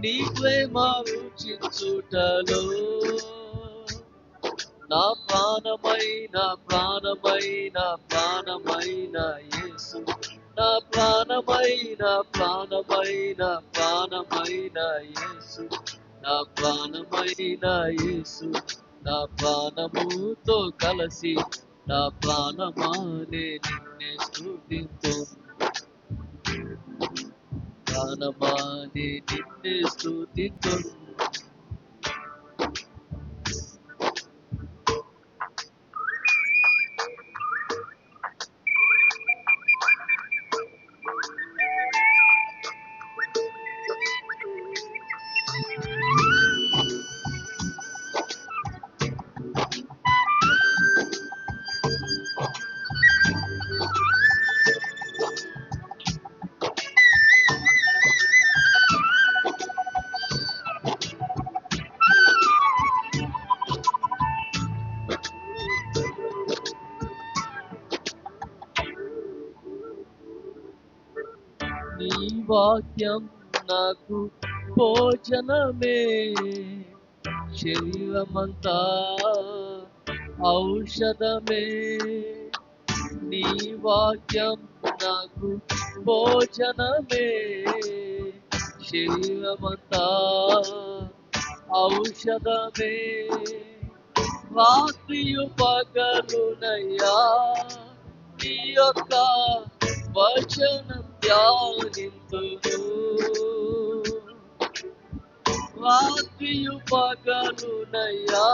నీ ప్రేమ రుచించుటలో నా ప్రాణమైన ప్రాణమైన ప్రాణమైన యేసు, నా ప్రాణమైన ప్రాణమైన ప్రాణమైన యేసు, నా ప్రాణమైన యేసు, నా ప్రాణముతో కలసి నా ప్రాణమానే నిన్నే స్తుతింతును, ప్రాణమానే నిన్నే స్తుతింతును. నీ వాక్యం నాకు భోజనమే, శరీరమంతా ఔషధమే. నీ వాక్యం నాకు భోజనమే, శరీరమంతా ఔషధమే. రాత్రియు పగలునయ్యా నీ యొక్క వచనం ధ్యానింతును, రాత్రియు పగలునయ్యా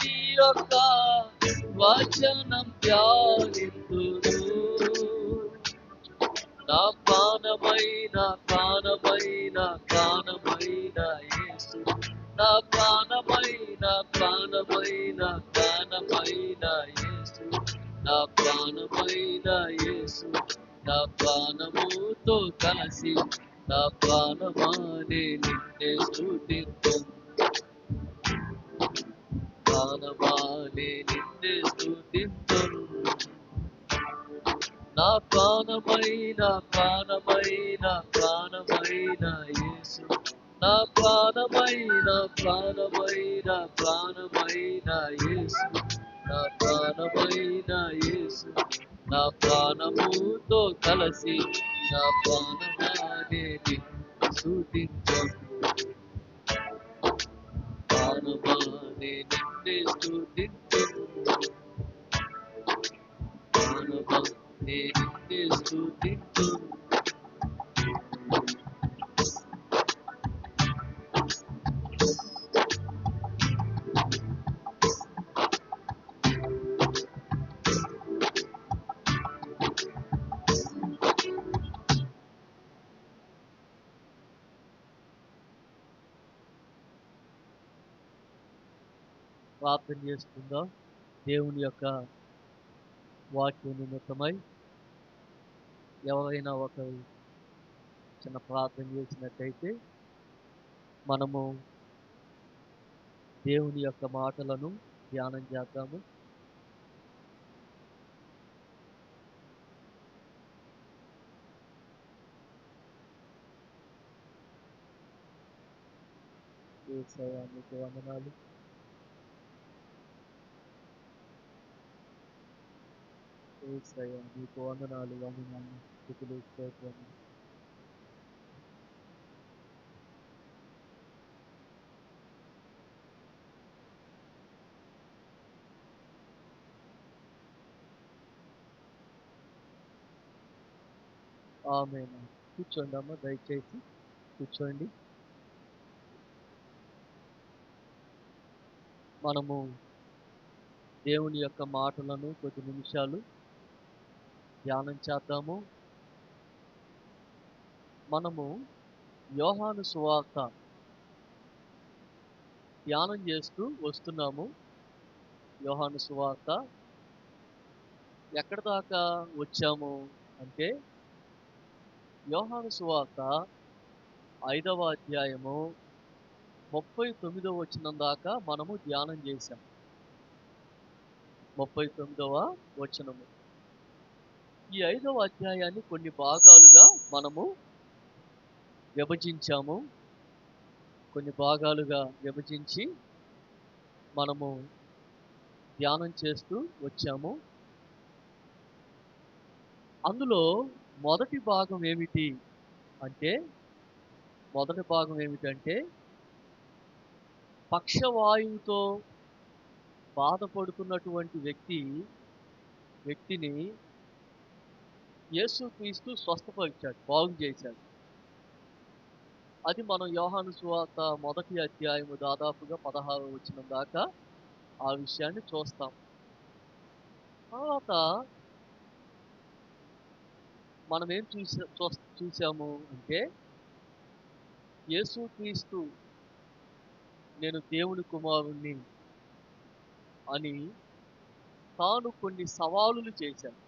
నీ యొక్క వచనం ధ్యానింతును. నా ప్రాణమైన ప్రాణమైన ప్రాణమైన యేసు, నా ప్రాణమైన ప్రాణమైన ప్రాణమైన యేసు, నా ప్రాణమైన యేసు, నా ప్రాణముతో కలసి నా ప్రాణమానే నిన్నే స్తుతింతును, ప్రాణమానే నిన్నే స్తుతింతును. నా ప్రాణమైన ప్రాణమైన ప్రాణమైన యేసు, నా ప్రాణమైన ప్రాణమైన ప్రాణమైన యేసు, నా ప్రాణమైన యేసు, నా ప్రాణముతో కలసి నా ప్రాణమానే నిన్ను స్తుతింతును, ప్రాణమానే నిన్నే స్తుతింతును, ప్రాణమానే నిన్నే స్తుతింతును. ప్రార్థన చేసుకుందాం. దేవుని యొక్క వాక్యం నిమిత్తమై ఎవరైనా ఒకరు చిన్న ప్రార్థన చేసినట్టయితే మనము దేవుని యొక్క మాటలను ధ్యానం చేద్దాము. యేసయ్యా నీకు వందనాలు, యేసయ్యా నీకు వందనాలు, వందనాలు, స్తుతులు, స్తోత్రములు. ఆమేన్. కూర్చోండి అమ్మ, దయచేసి కూర్చోండి. మనము దేవుని యొక్క మాటలను కొద్ది నిమిషాలు ధ్యానం చేద్దాము. మనము యోహాను సువార్త ధ్యానం చేస్తూ వస్తున్నాము. యోహాను సువార్త ఎక్కడి దాకా వచ్చాము అంటే యోహాను సువార్త 5వ అధ్యాయము 39వ వచనం దాకా మనము ధ్యానం చేశాం. 39వ వచనము. ఈ 5వ అధ్యాయాన్ని కొన్ని భాగాలుగా మనము విభజించాము. కొన్ని భాగాలుగా విభజించి మనము ధ్యానం చేస్తూ వచ్చాము. అందులో మొదటి భాగం ఏమిటి అంటే మొదటి భాగం ఏమిటంటే పక్షవాయువుతో బాధపడుతున్నటువంటి వ్యక్తిని యేసుక్రీస్తు స్వస్థపరిచాడు, బాగు చేశాడు. అది మనం యోహాను సువార్త మొదటి అధ్యాయము దాదాపుగా 16వ వచనం దాకా ఆ విషయాన్ని చూస్తాం. తర్వాత మనం ఏం చూసాము అంటే యేసుక్రీస్తు నేను దేవుని కుమారుణ్ణి అని తాను కొన్ని సవాలులు చేశాడు.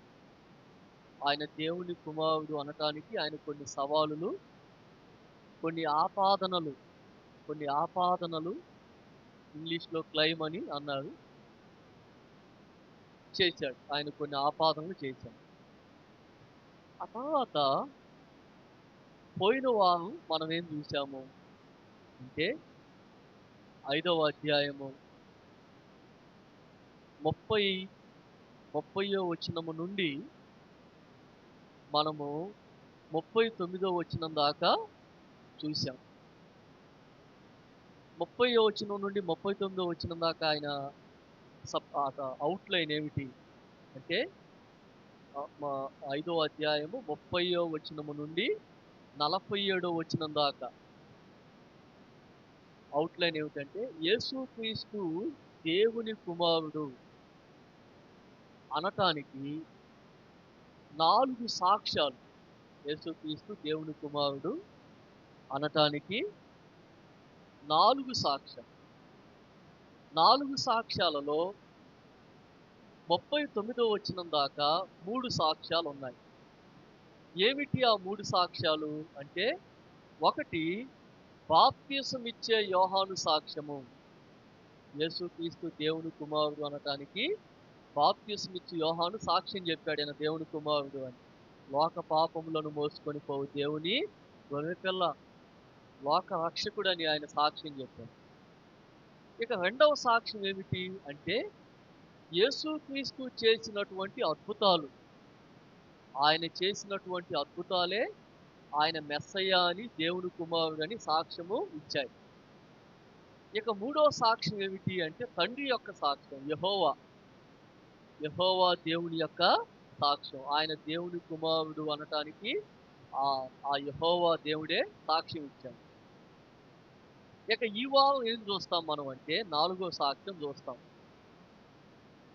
ఆయన దేవుని కుమారుడు అనటానికి ఆయన కొన్ని సవాలులు, కొన్ని ఆపాదనలు ఇంగ్లీష్‌లో క్లెయిమ్ అని అన్నారు, చేశాడు. ఆయన కొన్ని ఆపాదనలు చేశాడు. ఆ తర్వాత పోయిన వారం మనం ఏం చూసాము అంటే 5వ అధ్యాయము 30వ వచనము నుండి మనము 39వ వచనం దాకా చూసాం. 30వ వచనం నుండి 39వ వచనం దాకా ఆయన అవుట్‌లైన్ ఏమిటి అంటే 5వ అధ్యాయము 30వ వచనము నుండి 47వ వచనం దాకా అవుట్‌లైన్ ఏమిటంటే యేసుక్రీస్తు దేవుని కుమారుడు అనటానికి 4 సాక్ష్యాలు. యేసుక్రీస్తు దేవుని కుమారుడు అనటానికి 4 సాక్ష్యాలు. 4 సాక్ష్యాలలో 39వ వచనం దాకా 3 సాక్ష్యాలు ఉన్నాయి. ఏమిటి ఆ 3 సాక్ష్యాలు అంటే, ఒకటి బాప్తిసం ఇచ్చే యోహాను సాక్ష్యము. యేసుక్రీస్తు దేవుని కుమారుడు అనటానికి బాప్తిసం ఇచ్చి యోహాను సాక్ష్యం చెప్పాడు, ఆయన దేవుని కుమారుడు అని. లోక పాపములను మోసుకొని పోవు దేవుని గొర్రెపిల్ల, లోక రక్షకుడని ఆయన సాక్ష్యం చెప్పాడు. ఇక రెండవ సాక్ష్యం ఏమిటి అంటే యేసుక్రీస్తు చేసినటువంటి అద్భుతాలు. ఆయన చేసినటువంటి అద్భుతాలే ఆయన మెస్సయ్య అని, దేవుని కుమారుడని సాక్ష్యము ఇచ్చాయి. ఇక మూడవ సాక్ష్యం ఏమిటి అంటే తండ్రి యొక్క సాక్ష్యం, యెహోవా దేవుని యొక్క సాక్ష్యం. ఆయన దేవుని కుమారుడు అనటానికి ఆ యెహోవా దేవుడే సాక్ష్యం ఇచ్చాడు. ఇక ఈ వారం ఏం చూస్తాం మనం అంటే 4వ సాక్ష్యం చూస్తాం.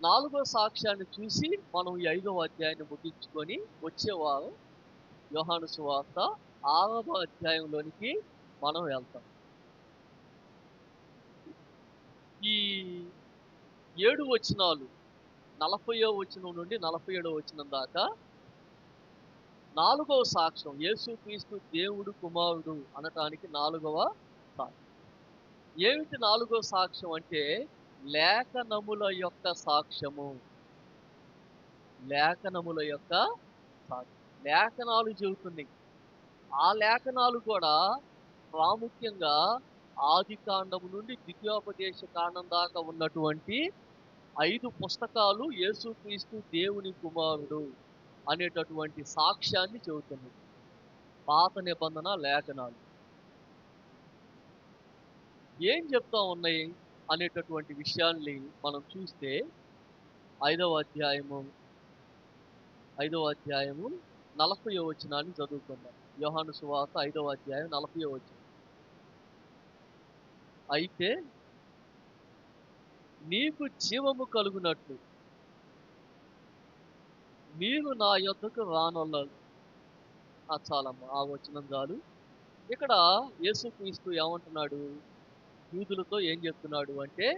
4వ సాక్ష్యాన్ని చూసి మనం ఈ 5వ అధ్యాయాన్ని ముగించుకొని వచ్చే వారం యోహాను సువార్త 6వ అధ్యాయంలోనికి మనం వెళ్తాం. ఈ 7 వచనాలు 40వ వచనం నుండి 47వ వచనం దాకా 4వ సాక్ష్యం, యేసుక్రీస్తు దేవుడు కుమారుడు అనటానికి 4వ సాక్ష్యం. ఏమిటి 4వ సాక్ష్యం అంటే లేఖనముల యొక్క సాక్ష్యము. లేఖనముల యొక్క సాక్ష్యం. లేఖనాలు చెబుతున్నాయి. ఆ లేఖనాలు కూడా ప్రాముఖ్యంగా ఆదికాండము నుండి ద్వితీయోపదేశ కాండం దాకా ఉన్నటువంటి 5 పుస్తకాలు యేసుక్రీస్తు దేవుని కుమారుడు అనేటటువంటి సాక్ష్యాన్ని చెబుతుంది. పాత నిబంధన లేఖనాలు ఏం చెప్తా ఉన్నాయి అనేటటువంటి విషయాల్ని మనం చూస్తే 5వ అధ్యాయము 40వ వచనాన్ని చదువుకుందాం. యోహాను సువార్త 5వ అధ్యాయం 40వ వచనం. అయితే నీకు జీవము కలుగునట్లు మీరు నా యొద్దకు రానొల్లాలి. చాలమ్మా, ఆ వచనం చాలు. ఇక్కడ యేసుక్రీస్తు ఏమంటున్నాడు, యూదులతో ఏం చెప్తున్నాడు అంటే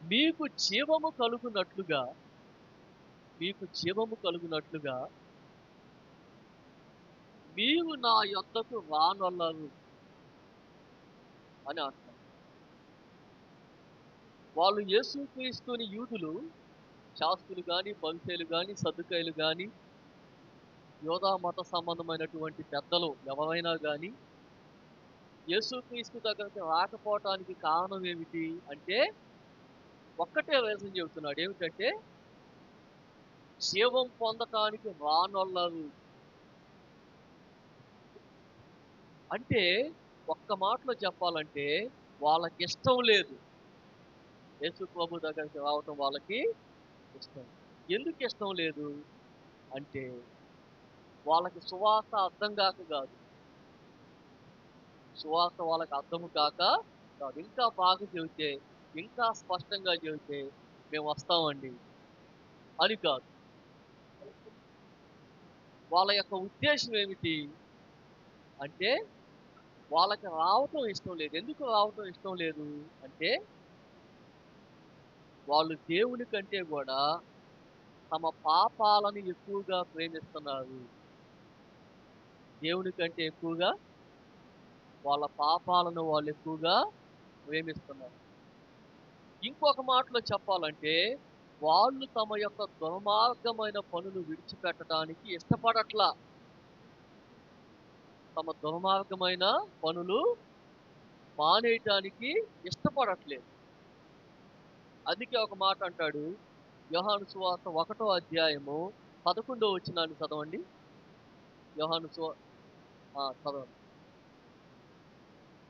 మీకు జీవము కలుగునట్లుగా మీరు నా యొద్దకు రానొల్లరు అని అంటున్నాడు. వాళ్ళు యేసుక్రీస్తుని యూదులు, శాస్త్రులు కానీ, పరిసయ్యులు కానీ, సద్దుకాయలు కానీ, యోధా మత సంబంధమైనటువంటి పెద్దలు ఎవరైనా కానీ యేసుక్రీస్తు దగ్గరికి రాకపోవటానికి కారణం ఏమిటి అంటే ఒక్కటే రీజన్ చెబుతున్నాడు. ఏమిటంటే జీవం పొందటానికి రానొల్లరు. అంటే ఒక్క మాటలో చెప్పాలంటే వాళ్ళకిష్టం లేదు. యేసు ప్రభు దగ్గరికి రావటం వాళ్ళకి ఇష్టం. ఎందుకు ఇష్టం లేదు అంటే వాళ్ళకి సువార్త అర్థం కాక కాదు. సువార్త వాళ్ళకి అర్థము కాక కాదు. ఇంకా బాగా చెబితే, ఇంకా స్పష్టంగా చెబితే మేము వస్తామండి అని కాదు. వాళ్ళ యొక్క ఉద్దేశం ఏమిటి అంటే వాళ్ళకి రావటం ఇష్టం లేదు. ఎందుకు రావటం ఇష్టం లేదు అంటే వాళ్ళు దేవుని కంటే కూడా తమ పాపాలను ఎక్కువగా ప్రేమిస్తున్నారు. దేవుని కంటే ఎక్కువగా వాళ్ళ పాపాలను వాళ్ళు ఎక్కువగా ప్రేమిస్తున్నారు. ఇంకొక మాటలో చెప్పాలంటే వాళ్ళు తమ యొక్క దుర్మార్గమైన పనులు విడిచిపెట్టడానికి ఇష్టపడట్లా. తమ దుర్మార్గమైన పనులు మానేయటానికి ఇష్టపడట్లేదు. అందుకే ఒక మాట అంటాడు, యోహాను సువార్త 1వ అధ్యాయము 11వ వచనాన్ని చదవండి. యోహాను చదవండి.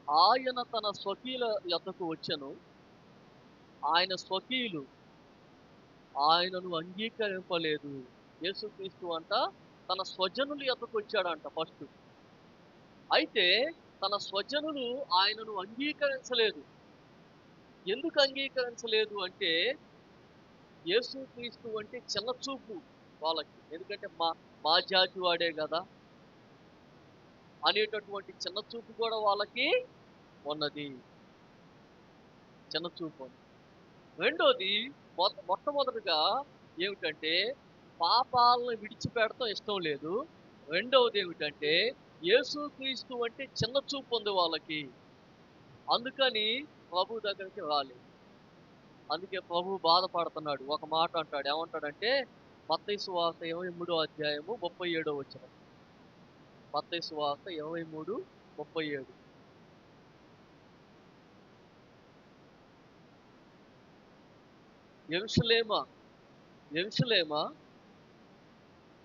ఆయన తన స్వకీయుల యొద్దకు వచ్చెను, ఆయన స్వకీయులు ఆయనను అంగీకరింపలేదు. యేసుక్రీస్తు అంట తన స్వజనుల యొద్దకు వచ్చాడంట ఫస్ట్. అయితే తన స్వజనులు ఆయనను అంగీకరించలేదు. ఎందుకు అంగీకరించలేదు అంటే యేసుక్రీస్తు అంటే చిన్న చూపు వాళ్ళకి. ఎందుకంటే మా మా జాతి వాడే కదా అనేటటువంటి చిన్న చూపు కూడా వాళ్ళకి ఉన్నది. చిన్న చూపు. రెండోది మొట్టమొదటిగా ఏమిటంటే పాపాలను విడిచిపెడతాం ఇష్టం లేదు. రెండవది ఏమిటంటే యేసుక్రీస్తు అంటే చిన్న చూపు ఉంది వాళ్ళకి. అందుకని ప్రభు దగ్గరికి రాలేదు. అందుకే ప్రభు బాధపడుతున్నాడు. ఒక మాట అంటాడు. ఏమంటాడంటే మత్తయి సువార్త 23వ అధ్యాయము 37వ వచనం. మత్తయి సువార్త 23:37. యెరూషలేమా, యెరూషలేమా,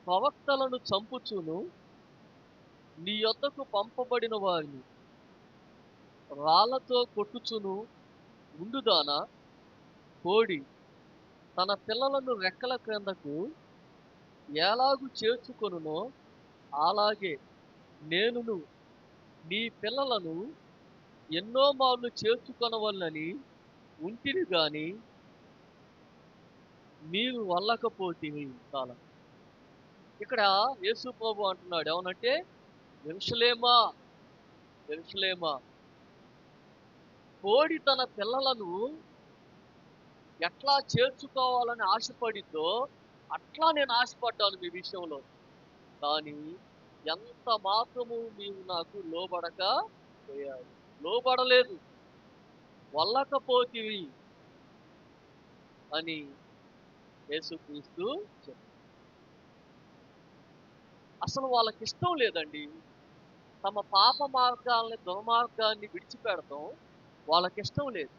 ప్రవక్తలను చంపుచును నీ యొద్దకు పంపబడిన వారిని రాళ్లతో కొట్టుచును ఉండుదానా? కోడి తన పిల్లలను రెక్కల క్రిందకు ఎలాగు చేర్చుకొనునో అలాగే నేనును నీ పిల్లలను ఎన్నో మార్లు చేర్చుకొనవలనని ఉంటిని గాని మీరు వల్లకపోతిరి. చాలా ఇక్కడ యేసు ప్రభు అంటున్నాడు ఏమనంటే యెరూషలేమా, యెరూషలేమా, కోడి తన పిల్లలను ఎట్లా చేర్చుకోవాలని ఆశపడిద్దో అట్లా నేను ఆశపడ్డాను మీ విషయంలో. కానీ ఎంత మాత్రము నీవు నాకు లోబడక పోయావు. లోబడలేదు, వల్లకపోతివి అని యేసుక్రీస్తు చెప్పాడు. అసలు వాళ్ళకి ఇష్టం లేదండి. తమ పాప మార్గాల్ని, దుర్మార్గాన్ని విడిచిపెడతాం వాళ్ళకి ఇష్టం లేదు.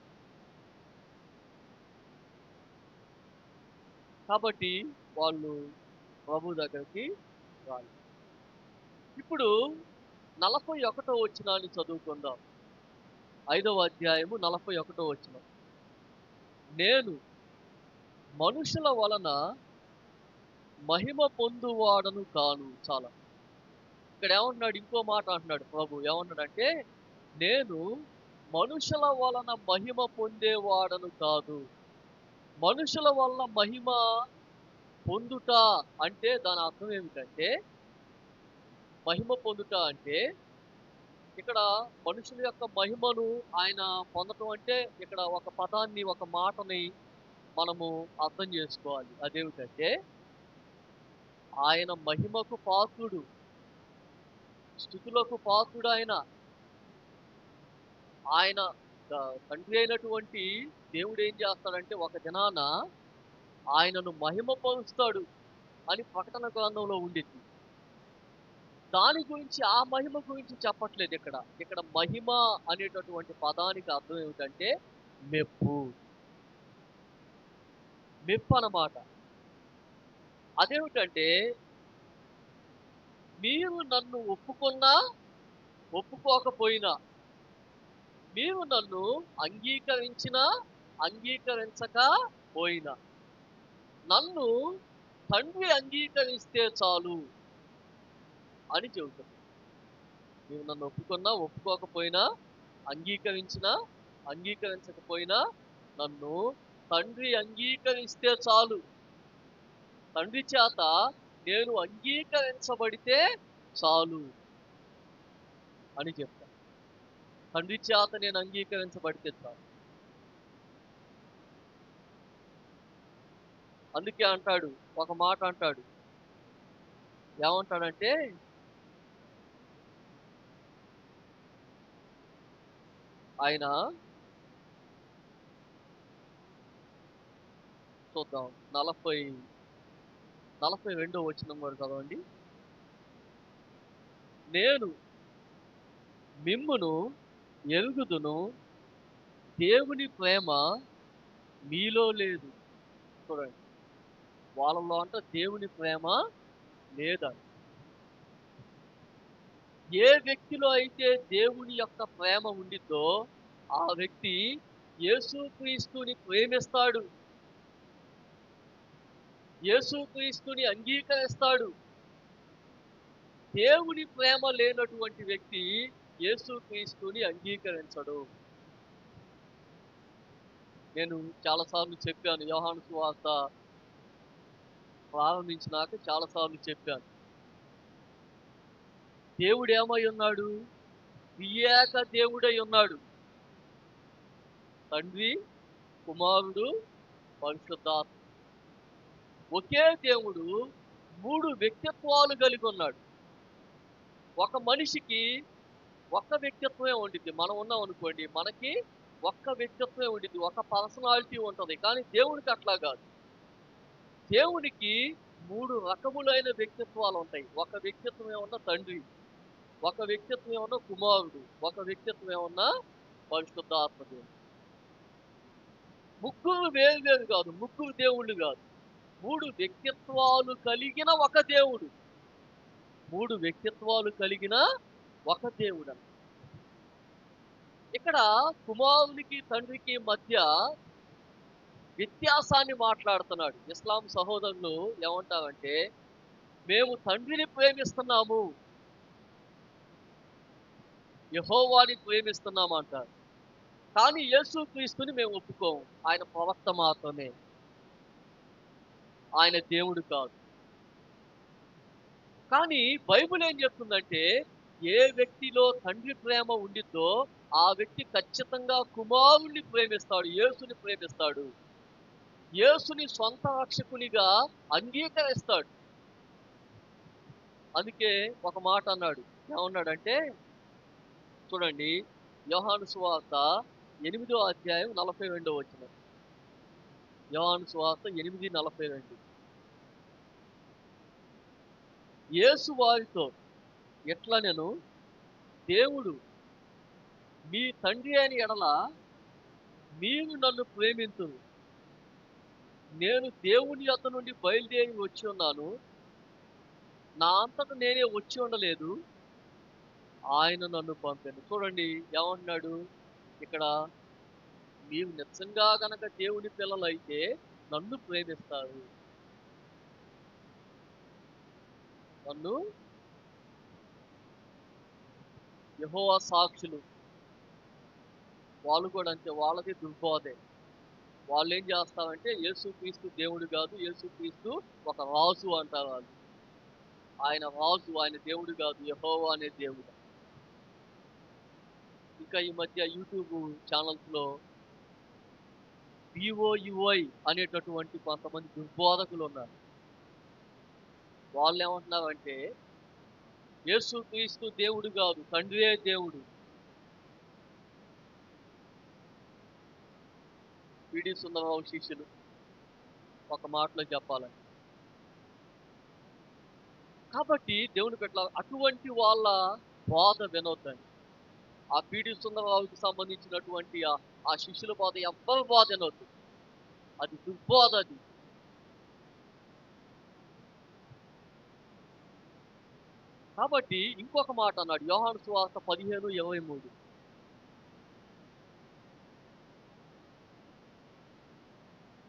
కాబట్టి వాళ్ళు ప్రభు దగ్గరికి రాలేదు. ఇప్పుడు 41వ వచనాన్ని చదువుకుందాం. 5వ అధ్యాయము 41వ వచనం. నేను మనుషుల వలన మహిమ పొందువాడను కాను. చాలా ఇక్కడ ఏమంటున్నాడు, ఇంకో మాట అంటున్నాడు ప్రభు. ఏమంటున్నాడంటే నేను మనుషుల వలన మహిమ పొందేవాడను కాదు. మనుషుల వలన మహిమ పొందుట అంటే దాని అర్థం ఏమిటంటే, మహిమ పొందుట అంటే ఇక్కడ మనుషుల యొక్క మహిమను ఆయన పొందటం అంటే ఇక్కడ ఒక పదాన్ని, ఒక మాటని మనము అర్థం చేసుకోవాలి. అదేమిటంటే ఆయన మహిమకు పాత్రుడు, స్తుతులకు పాత్రుడు ఆయన. ఆయన తండ్రి అయినటువంటి దేవుడు ఏం చేస్తాడంటే ఒక దినాన ఆయనను మహిమ పరుస్తాడు అని ప్రకటన గ్రంథంలో ఉండింది. దాని గురించి ఆ మహిమ గురించి చెప్పట్లేదు ఇక్కడ. ఇక్కడ మహిమ అనేటటువంటి పదానికి అర్థం ఏమిటంటే మెప్పు. మెప్పు అన్నమాట. అదేమిటంటే మీరు నన్ను ఒప్పుకున్నా, ఒప్పుకోకపోయినా, మీరు నన్ను అంగీకరించినా, అంగీకరించకపోయినా, నన్ను తండ్రి అంగీకరిస్తే చాలు అని చెబుతుంది. నీవు నన్ను ఒప్పుకున్నా, ఒప్పుకోకపోయినా, అంగీకరించినా, అంగీకరించకపోయినా, నన్ను తండ్రి అంగీకరిస్తే చాలు. తండ్రి చేత నేను అంగీకరించబడితే చాలు అని చెప్తాను. తండ్రి చేత నేను అంగీకరించబడితే చాలు. అందుకే అంటాడు, ఒక మాట అంటాడు. ఏమంటాడంటే, ఆయన చూద్దాం 42వ వచనం కూడా చదవండి. నేను మిమ్మును ఎరుగుదును, దేవుని ప్రేమ మీలో లేదు. చూడండి, వాళ్ళలో అంట దేవుని ప్రేమ లేదని. ఏ వ్యక్తిలో అయితే దేవుని యొక్క ప్రేమ ఉండిద్దో ఆ వ్యక్తి యేసుక్రీస్తుని ప్రేమిస్తాడు, యేసుక్రీస్తుని అంగీకరిస్తాడు. దేవుని ప్రేమ లేనటువంటి వ్యక్తి యేసుక్రీస్తుని అంగీకరించడు. నేను చాలాసార్లు చెప్పాను, యోహాను సువార్త ప్రారంభించినాక చాలాసార్లు చెప్పాను. దేవుడు ఏమై ఉన్నాడు? త్రియేక దేవుడై ఉన్నాడు. తండ్రి, కుమారుడు, పరిశుద్ధాత్మ. ఒకే దేవుడు 3 వ్యక్తిత్వాలు కలిగి ఉన్నాడు. ఒక మనిషికి ఒక్క వ్యక్తిత్వమే ఉండిద్ది. మనం ఉన్నాం అనుకోండి, మనకి ఒక్క వ్యక్తిత్వమే ఉండిద్ది, ఒక పర్సనాలిటీ ఉంటది. కానీ దేవుడికి అట్లా కాదు. దేవునికి 3 రకములైన వ్యక్తిత్వాలు ఉంటాయి. ఒక వ్యక్తిత్వం ఏమన్నా తండ్రి, ఒక వ్యక్తిత్వం ఏమన్నా కుమారుడు, ఒక వ్యక్తిత్వం ఏమన్నా పరిశుద్ధాత్మ దేవుడు. ముగ్గురు వేరు వేరు కాదు, ముగ్గురు దేవుళ్ళు కాదు, 3 వ్యక్తిత్వాలు కలిగిన ఒక దేవుడు. 3 వ్యక్తిత్వాలు కలిగిన ఒక దేవుడు. ఇక్కడ కుమారునికి తండ్రికి మధ్య వ్యత్యాసాన్ని మాట్లాడుతున్నాడు. ఇస్లాం సహోదరులు ఏమంటారంటే, మేము తండ్రిని ప్రేమిస్తున్నాము, యెహోవాని ప్రేమిస్తున్నాము అంటారు. కానీ యేసుక్రీస్తుని మేము ఒప్పుకోము. ఆయన ప్రవక్త మాత్రమే, ఆయన దేవుడు కాదు. కానీ బైబిల్ ఏం చెప్తుందంటే, ఏ వ్యక్తిలో తండ్రి ప్రేమ ఉండిద్దో ఆ వ్యక్తి ఖచ్చితంగా కుమారుణ్ణి ప్రేమిస్తాడు, యేసుని ప్రేమిస్తాడు, యేసుని సొంత రక్షకునిగా అంగీకరిస్తాడు. అందుకే ఒక మాట అన్నాడు. ఏమన్నాడంటే, చూడండి, యోహాను సువార్త 8వ అధ్యాయం 42వ వచనం. యోహాను సువార్త 8:42. యేసు వారితో ఎట్లనెను, దేవుడు మీ తండ్రి అయిన ఎడల మీరు నన్ను ప్రేమింతురు. నేను దేవుని యొద్ద నుండి బయలుదేరి వచ్చి ఉన్నాను, నా అంతట నేనే వచ్చి ఉండలేదు, ఆయన నన్ను పంపాను. చూడండి ఏమంటున్నాడు ఇక్కడ, మీరు నిజంగా గనక దేవుని పిల్లలైతే నన్ను ప్రేమిస్తారు, నన్ను. యెహోవా సాక్షులు వాళ్ళు కూడా అంతే, వాళ్ళది దుర్బోధే. వాళ్ళు ఏం చేస్తారంటే యేసుక్రీస్తు దేవుడు కాదు, యేసుక్రీస్తు ఒక రాజు అంటారు వాళ్ళు. ఆయన రాజు, ఆయన దేవుడు కాదు, యెహోవా అనే దేవుడు. ఇంకా ఈ మధ్య యూట్యూబ్ ఛానల్స్ లో BOUI అనేటటువంటి కొంతమంది దుర్బోధకులు ఉన్నారు. వాళ్ళు ఏమంటున్నారంటే యేసుక్రీస్తు దేవుడు కాదు, తండ్రియే దేవుడు. పిడి సుందరరావు శిష్యులు ఒక మాటలో చెప్పాలంటే. కాబట్టి దేవుని పెట్టాల అటువంటి వాళ్ళ బోధ వినొద్దండి. ఆ పీడి సుందరరావుకి సంబంధించినటువంటి ఆ శిష్యుల బోధ ఎవ్వరి బోధ వినొద్దు. అది దుర్బోధ అది. కాబట్టి ఇంకొక మాట అన్నాడు యోహాను సువార్త 15:23.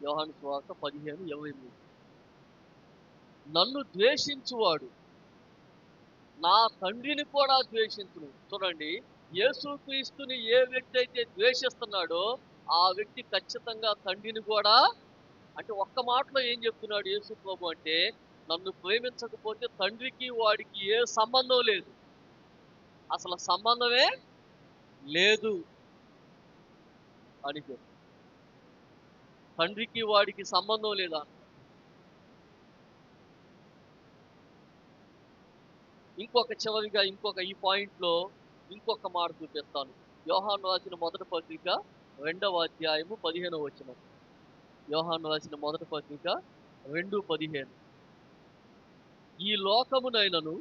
యోహాను సువార్త 15:23. నన్ను ద్వేషించువాడు నా తండ్రిని కూడా ద్వేషించును. చూడండి, యేసుక్రీస్తుని ఏ వ్యక్తి అయితే ద్వేషిస్తున్నాడో ఆ వ్యక్తి ఖచ్చితంగా తండ్రిని కూడా, అంటే ఒక్క మాటలో ఏం చెప్తున్నాడు యేసు ప్రభు అంటే, నన్ను ప్రేమించకపోతే తండ్రికి వాడికి ఏ సంబంధం లేదు, అసలు సంబంధమే లేదు అని చెప్పి. తండ్రికి వాడికి సంబంధం లేదా? చివరిగా ఈ పాయింట్లో ఇంకొక మాట చూపిస్తాను. యోహాను రాసిన మొదటి పత్రిక 2వ అధ్యాయము 15వ వచనం. యోహాను రాసిన మొదటి పత్రిక 2:15. ఈ లోకమునైనను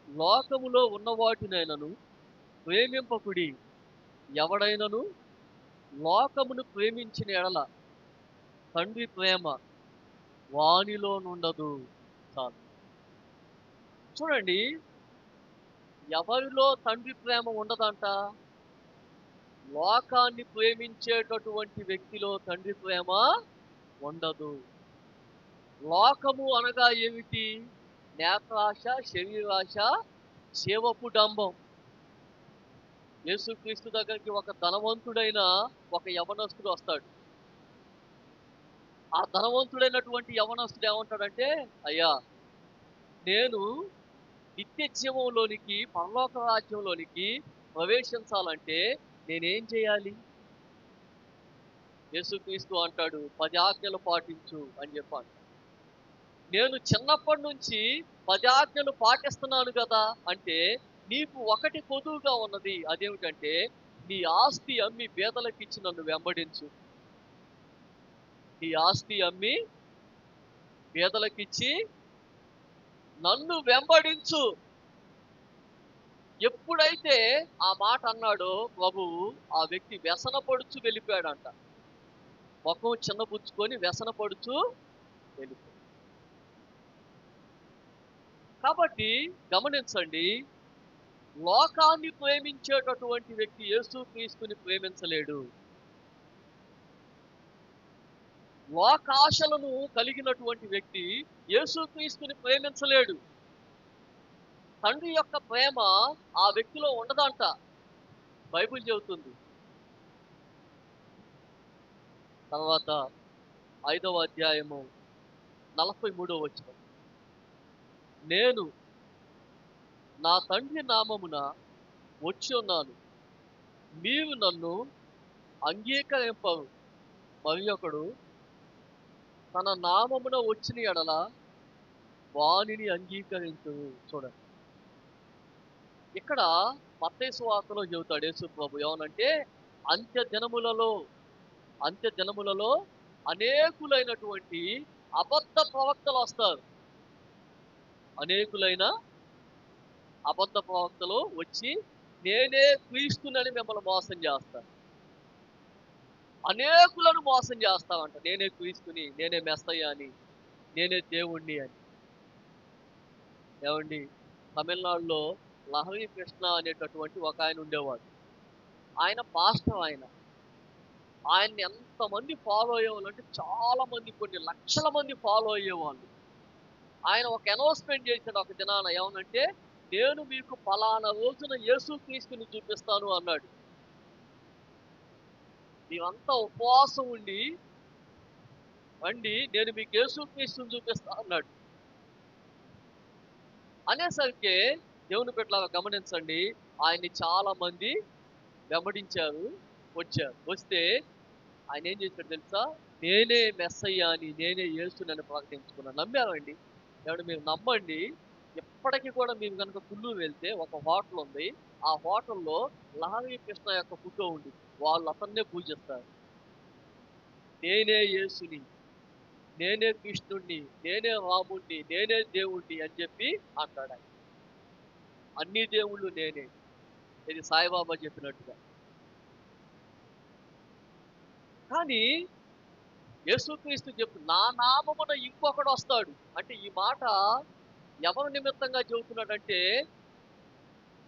లోకములో ఉన్న వాటినైనను ప్రేమింపకుడి. ఎవడైనను లోకమును ప్రేమించిన ఎడల తండ్రి ప్రేమ వానిలో నుండదు. చాలు. చూడండి, ఎవరిలో తండ్రి ప్రేమ ఉండదంట? లోకాన్ని ప్రేమించేటటువంటి వ్యక్తిలో తండ్రి ప్రేమ ఉండదు. లోకము అనగా ఏమిటి? నేత్రాశ, శరీరాశ, శివపు డంబం. యేసుక్రీస్తు దగ్గరికి ఒక ధనవంతుడైన ఒక యవనస్తుడు వస్తాడు. ఆ ధనవంతుడైనటువంటి యవనస్తుడు ఏమంటాడంటే, అయ్యా, నేను నిత్య జీవంలోనికి, పరలోక రాజ్యంలోనికి ప్రవేశించాలంటే నేనేం చేయాలి? యేసుక్రీస్తు అంటాడు, 10 ఆజ్ఞలు పాటించు అని చెప్పాను. నేను చిన్నప్పటి నుంచి 10 ఆజ్ఞలు పాటిస్తున్నాను కదా అంటే, నీకు ఒకటి కొదువుగా ఉన్నది. అదేమిటంటే, నీ ఆస్తి అమ్మి పేదలకిచ్చి నన్ను వెంబడించు. నీ ఆస్తి అమ్మి పేదలకిచ్చి నన్ను వెంబడించు. ఎప్పుడైతే ఆ మాట అన్నాడో ప్రభువు, ఆ వ్యక్తి వ్యసనపడుచు వెళ్ళిపోయాడంట. ముఖం చిన్నబుచ్చుకొని వ్యసనపడుచు వెళ్ళిపోయాడు. కాబట్టి గమనించండి, లోకాన్ని ప్రేమించేటటువంటి వ్యక్తి యేసుక్రీస్తుని ప్రేమించలేడు. లోకాశలను కలిగినటువంటి వ్యక్తి యేసుక్రీస్తుని ప్రేమించలేడు. తండ్రి యొక్క ప్రేమ ఆ వ్యక్తిలో ఉండదంట, బైబిల్ చెబుతుంది. తర్వాత 5వ అధ్యాయము 43వ వచనం. నేను నా తండ్రి నామమున వచ్చి ఉన్నాను, మీరు నన్ను అంగీకరింపరు. మరి ఒకడు తన నామమున వచ్చిన ఎడల వానిని అంగీకరించును. చూడండి, ఇక్కడ మత్తయి సువార్తలో చెబుతాడు యేసు ప్రభు ఏమనంటే, అంత్య దినములలో అనేకులైనటువంటి అబద్ధ ప్రవక్తలు వస్తారు. అనేకులైన అబద్ధ ప్రవక్తలు వచ్చి నేనే క్రీస్తునని మిమ్మల్ని మోసం చేస్తాను. అనేకులను మోసం చేస్తామంట. నేనే క్రీస్తుని, నేనే మెస్సయ్య అని, నేనే దేవుణ్ణి అని. ఏమండి, తమిళనాడులో లహరి కృష్ణ అనేటటువంటి ఒక ఆయన ఉండేవాడు. ఆయన పాస్టర్. ఆయన్ని ఎంతమంది ఫాలో అయ్యేవాళ్ళు అంటే చాలా మంది, కొన్ని లక్షల మంది ఫాలో అయ్యేవాళ్ళు. ఆయన ఒక అనౌన్స్మెంట్ చేశాడు ఒక దినాన. ఏమనంటే, నేను మీకు ఫలానా రోజున యేసుక్రీస్తుని చూపిస్తాను అన్నాడు. నీవంతా ఉపవాసం ఉండి రండి, నేను మీకు యేసుక్రీస్తుని చూపిస్తా అన్నాడు. అనేసరికి దేవుని బిడ్డలారా గమనించండి, ఆయన్ని చాలా మంది వెంబడించారు, వచ్చారు. వస్తే ఆయన ఏం చేశాడు తెలుసా? నేనే మెస్సయ్య అని, నేనే యేసునని ప్రకటించుకున్నాను. నమ్మారండి. ఏమంటే మీరు నమ్మండి, ఎప్పటికీ కూడా మీరు కనుక కుల్లూరు వెళ్తే ఒక హోటల్ ఉంది. ఆ హోటల్లో లహరి కృష్ణ యొక్క ఫోటో ఉంది. వాళ్ళు అతన్నే పూజిస్తారు. నేనే యేసుని, నేనే కృష్ణుణ్ణి, నేనే రాముణ్ణి, నేనే దేవుణ్ణి అని చెప్పి అంటాడు ఆయన. అన్ని దేవుళ్ళు నేనే. ఇది సాయిబాబా చెప్పినట్టుగా. కానీ యేసుక్రీస్తు చెప్పు నా నామమున ఇంకొకడు వస్తాడు అంటే ఈ మాట ఎవరి నిమిత్తంగా చెబుతున్నాడంటే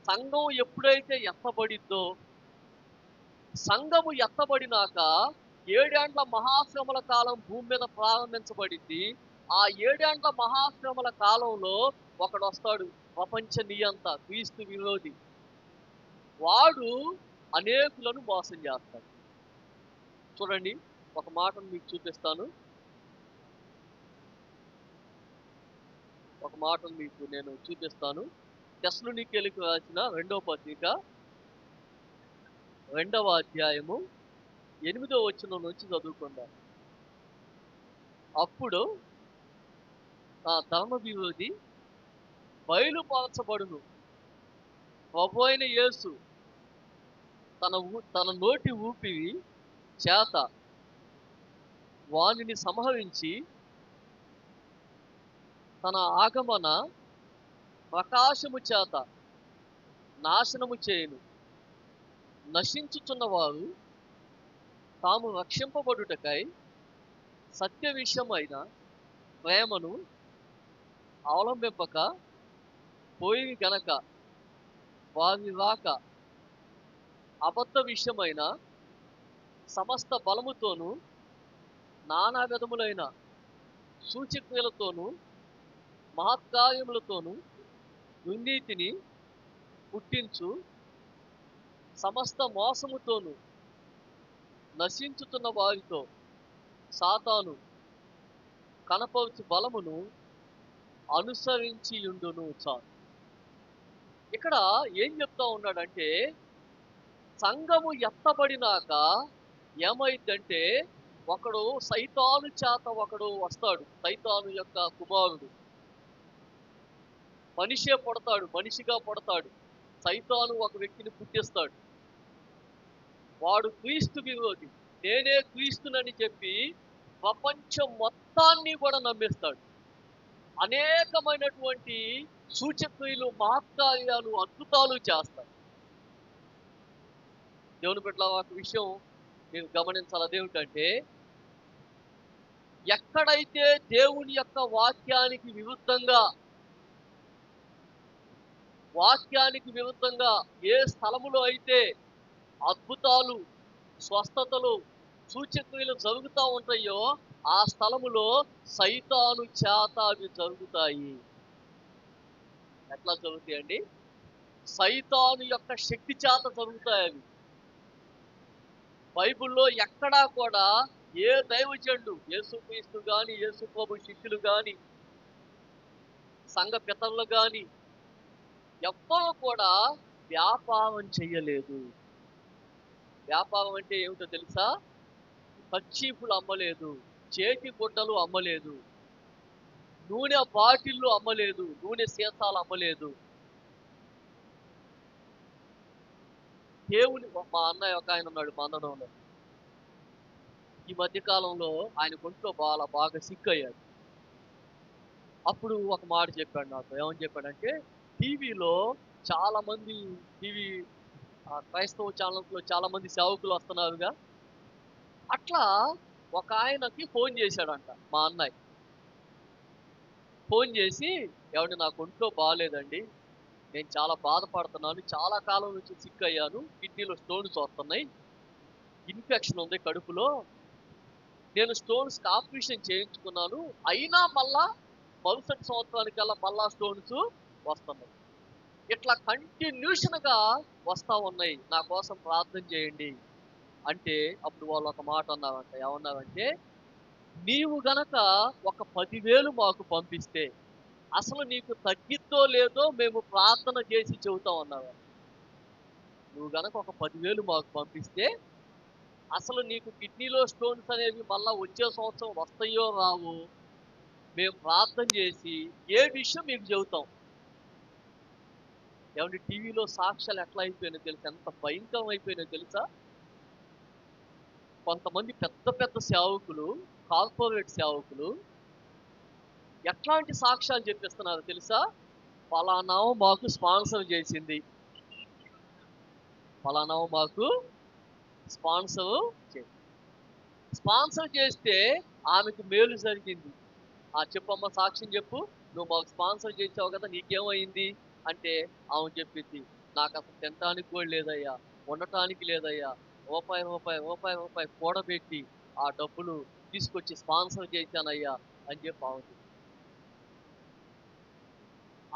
సంఘం ఎప్పుడైతే ఎత్తబడిద్దో సంఘము ఎత్తబడినాక 7 ఏండ్ల మహాశ్రమల కాలం భూమి మీద ప్రారంభించబడింది. ఆ 7 ఏండ్ల మహాశ్రమల కాలంలో ఒకడొస్తాడు ప్రపంచ నియంత క్రీస్తు విరోధి. వాడు అనేకులను మోసం చేస్తాడు. చూడండి ఒక మాటను మీకు చూపిస్తాను. ఒక మాటను మీకు నేను చూపిస్తాను. తెస్సలోనికీయులకు రాసిన 2వ పత్రిక 2వ అధ్యాయము 8వ వచనం నుంచి చదువుకుందాం. అప్పుడు ఆ ధర్మ విరోధి బయలుపరచబడును. ప్రభు అయిన యేసు తన నోటి ఊపిరి చేత వానిని సంహరించి తన ఆగమన ప్రకాశము చేత నాశనము చేయును. నశించుచున్నవారు తాము రక్షింపబడుటకై సత్య విషయమైన ప్రేమను అవలంబింపక పోయి గనక వారి రాక అబద్ధ విషయమైన సమస్త బలముతోనూ నానా విధములైన సూచక్రియలతోనూ మహత్కార్యములతోనూ దుర్నీతిని పుట్టించు సమస్త మోసముతోనూ నశించుతున్న వారితో సాతాను కనపరుచు బలమును అనుసరించియుండును. చాలు. ఇక్కడ ఏం చెప్తా ఉన్నాడంటే సంఘము ఎత్తబడినాక ఏమైందంటే ఒకడు సైతాను చేత ఒకడు వస్తాడు. సైతాను యొక్క కుమారుడు మనిషే పుడతాడు, మనిషిగా పుడతాడు. సైతాను ఒక వ్యక్తిని పుట్టిస్తాడు. వాడు క్రీస్తు విరోధి. నేనే క్రీస్తునని చెప్పి ప్రపంచం మొత్తాన్ని కూడా నమ్మేస్తాడు. అనేకమైనటువంటి సూచక్రియలు, మహత్కార్యాలు, అద్భుతాలు చేస్తాడు. దేవుని బిడ్డల ఒక విషయం మీరు గమనించాలి. అదేమిటంటే ఎక్కడైతే దేవుని యొక్క వాక్యానికి విరుద్ధంగా ఏ స్థలములో అయితే అద్భుతాలు, స్వస్థతలు, సూచక్రియలు జరుగుతూ ఉంటాయో ఆ స్థలములో సైతాను చేత అవి జరుగుతాయి. ఎట్లా జరుగుతాయండి? సైతాను యొక్క శక్తి చేత జరుగుతాయి అవి. బైబిల్లో ఎక్కడా కూడా ఏ దైవజనుడు, యేసుక్రీస్తు గాని, యేసు ప్రభు శిష్యులు గాని, సంఘ పితరులు గాని ఎవ్వరూ కూడా వ్యాపారం చెయ్యలేదు. వ్యాపారం అంటే ఏమిటో తెలుసా? కర్చీఫులు అమ్మలేదు, చేతి గుడ్డలు అమ్మలేదు, నూనె బాటిళ్ళు అమ్మలేదు, నూనె సీసాలు అమ్మలేదు. దేవుని మా అన్నయ్య ఒక ఆయన ఉన్నాడు మందడంలో. ఈ మధ్య కాలంలో ఆయన ఒంట్లో బాగా సిక్ అయ్యాడు. అప్పుడు ఒక మాట చెప్పాడు నాతో. ఏమని చెప్పాడంటే టీవీలో చాలా మంది క్రైస్తవ ఛానల్స్లో చాలా మంది సేవకులు వస్తున్నారుగా, అట్లా ఒక ఆయనకి ఫోన్ చేశాడంట మా అన్నయ్య. ఫోన్ చేసి ఏమంటే నాకు ఒంట్లో బాగాలేదండి, నేను చాలా బాధపడుతున్నాను, చాలా కాలం నుంచి సిక్ అయ్యాను, కిడ్నీలో స్టోన్స్ వస్తున్నాయి, ఇన్ఫెక్షన్ ఉంది కడుపులో, నేను స్టోన్స్కి ఆపరేషన్ చేయించుకున్నాను, అయినా మళ్ళా మరుసటి సంవత్సరానికల్లా మళ్ళా స్టోన్స్ వస్తున్నాయి. ఇట్లా కంటిన్యూషన్గా వస్తూ ఉన్నాయి, నా కోసం ప్రార్థన చేయండి అంటే అప్పుడు వాళ్ళు ఒక మాట అన్నారంట. ఏమన్నారంటే నీవు గనక ఒక 10,000 మాకు పంపిస్తే అసలు నీకు తగ్గిద్దో లేదో మేము ప్రార్థన చేసి చెబుతాం అన్నారు. నువ్వు గనక ఒక 10,000 మాకు పంపిస్తే అసలు నీకు కిడ్నీలో స్టోన్స్ అనేవి మళ్ళా వచ్చే సంవత్సరం వస్తాయో రావో మేము ప్రార్థన చేసి ఏ విషయం మీకు చెబుతాం. ఏమంటే టీవీలో సాక్ష్యాలు ఎట్లా అయిపోయినాయో తెలుసా? ఎంత భయంకరం అయిపోయినాయో తెలుసా? కొంతమంది పెద్ద పెద్ద సేవకులు, కార్పొరేట్ సేవకులు ఎట్లాంటి సాక్ష్యాలు చెప్పిస్తున్నారో తెలుసా? పలానా మాకు స్పాన్సర్ చేసింది, పలానా మాకు స్పాన్సర్ స్పాన్సర్ చేస్తే ఆమెకు మేలు జరిగింది. చెప్పమ్మా, సాక్ష్యం చెప్పు, నువ్వు మాకు స్పాన్సర్ చేసావు కదా, నీకేమైంది అంటే ఆమె చెప్పింది, నాకు అసలు తినటానికి కూడా లేదయ్యా, ఉండటానికి లేదయ్యా, రూపాయి రూపాయి రూపాయి రూపాయి కూడబెట్టి ఆ డబ్బులు తీసుకొచ్చి స్పాన్సర్ చేశానయ్యా అని చెప్పి ఆమె చెప్పింది.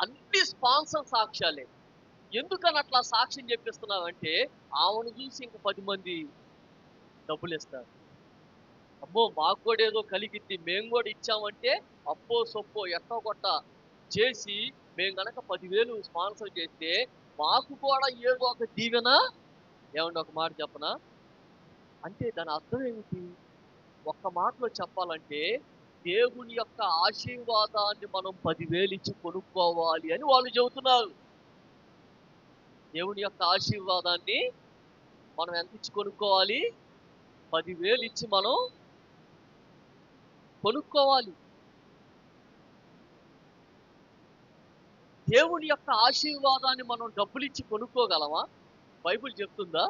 అన్ని స్పాన్సర్ సాక్ష్యాలే. ఎందుకని అట్లా సాక్ష్యం చెప్పిస్తున్నావంటే ఆమెను చూసి ఇంక 10 మంది డబ్బులు ఇస్తారు. అమ్మో, మాకు కూడా ఏదో కలిగిద్ది, మేము కూడా ఇచ్చామంటే అప్పో సొప్పో ఎట్టో కొట్ట చేసి మేము గనక 10,000 స్పాన్సర్ చేస్తే మాకు కూడా ఏదో ఒక దీవెన. ఏమండి, ఒక మాట చెప్పనా? అంటే దాని అర్థం ఏమిటి? ఒక్క మాటలో చెప్పాలంటే దేవుని యొక్క ఆశీర్వాదాన్ని మనం 10,000 ఇచ్చి కొనుక్కోవాలి అని వాళ్ళు చెబుతున్నారు. దేవుని యొక్క ఆశీర్వాదాన్ని మనం ఎంత ఇచ్చి కొనుక్కోవాలి? 10,000 ఇచ్చి మనం కొనుక్కోవాలి. దేవుని యొక్క ఆశీర్వాదాన్ని మనం డబ్బులిచ్చి కొనుక్కోగలమా? బైబిల్ చెప్తుందా?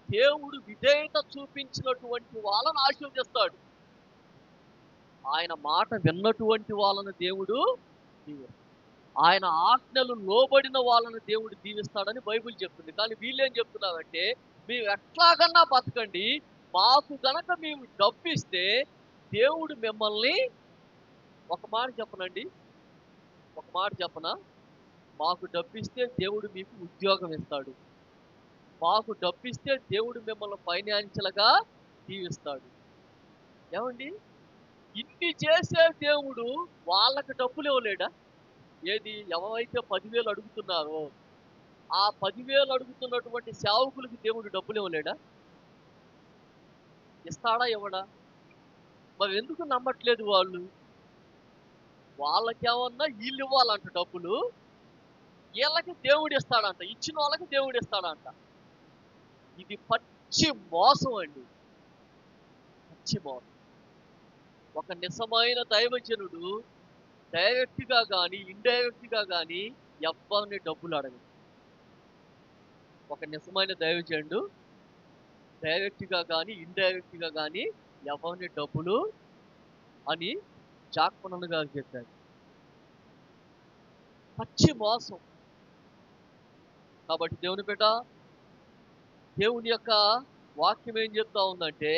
దేవుడు విధేయత చూపించినటువంటి వాళ్ళని ఆశీర్వదిస్తాడు. ఆయన మాట విన్నటువంటి వాళ్ళను దేవుడు దీవిస్తాడు. ఆయన ఆజ్ఞలు లోబడిన వాళ్ళను దేవుడు దీవిస్తాడని బైబిల్ చెప్తుంది. కానీ వీళ్ళేం చెప్తున్నారంటే, మేము ఎట్లాగన్నా బతకండి, మాకు గనక మేము డబ్బిస్తే దేవుడు మిమ్మల్ని, ఒక మాట చెప్పనండి, ఒక మాట చెప్పనా? మాకు డబ్బిస్తే దేవుడు మీకు ఉద్యోగం ఇస్తాడు, మాకు డబ్బిస్తే దేవుడు మిమ్మల్ని ఫైనాన్షియల్గా దీవిస్తాడు. ఏమండి, ఇన్ని చేసే దేవుడు వాళ్ళకి డబ్బులు ఇవ్వలేడా? ఏది, ఎవరైతే 10,000 అడుగుతున్నారో ఆ 10,000 అడుగుతున్నటువంటి సేవకులకి దేవుడు డబ్బులు ఇవ్వలేడా? ఇస్తాడా, ఇవ్వడా? మరి ఎందుకు నమ్మట్లేదు వాళ్ళు? వాళ్ళకేమన్నా వీళ్ళు ఇవ్వాలంట డబ్బులు, వీళ్ళకి దేవుడు ఇస్తాడంట, ఇచ్చిన వాళ్ళకి దేవుడు ఇస్తాడంట. ఇది పచ్చి మోసం అండి, పచ్చి మోసం. ఒక నిజమైన దైవజనుడు డైరెక్ట్గా కానీ ఇండైరెక్ట్గా కానీ ఎవరిని డబ్బులు అడగడు. ఒక నిజమైన దైవజనుడు డైరెక్ట్గా కానీ ఇండైరెక్ట్గా కానీ ఎవరిని డబ్బులు అని జాక్పనన్న గారు చెప్పారు. పచ్చి మోసం. కాబట్టి దేవుని బిడ్డ, దేవుని యొక్క వాక్యం ఏం చెప్తా ఉందంటే,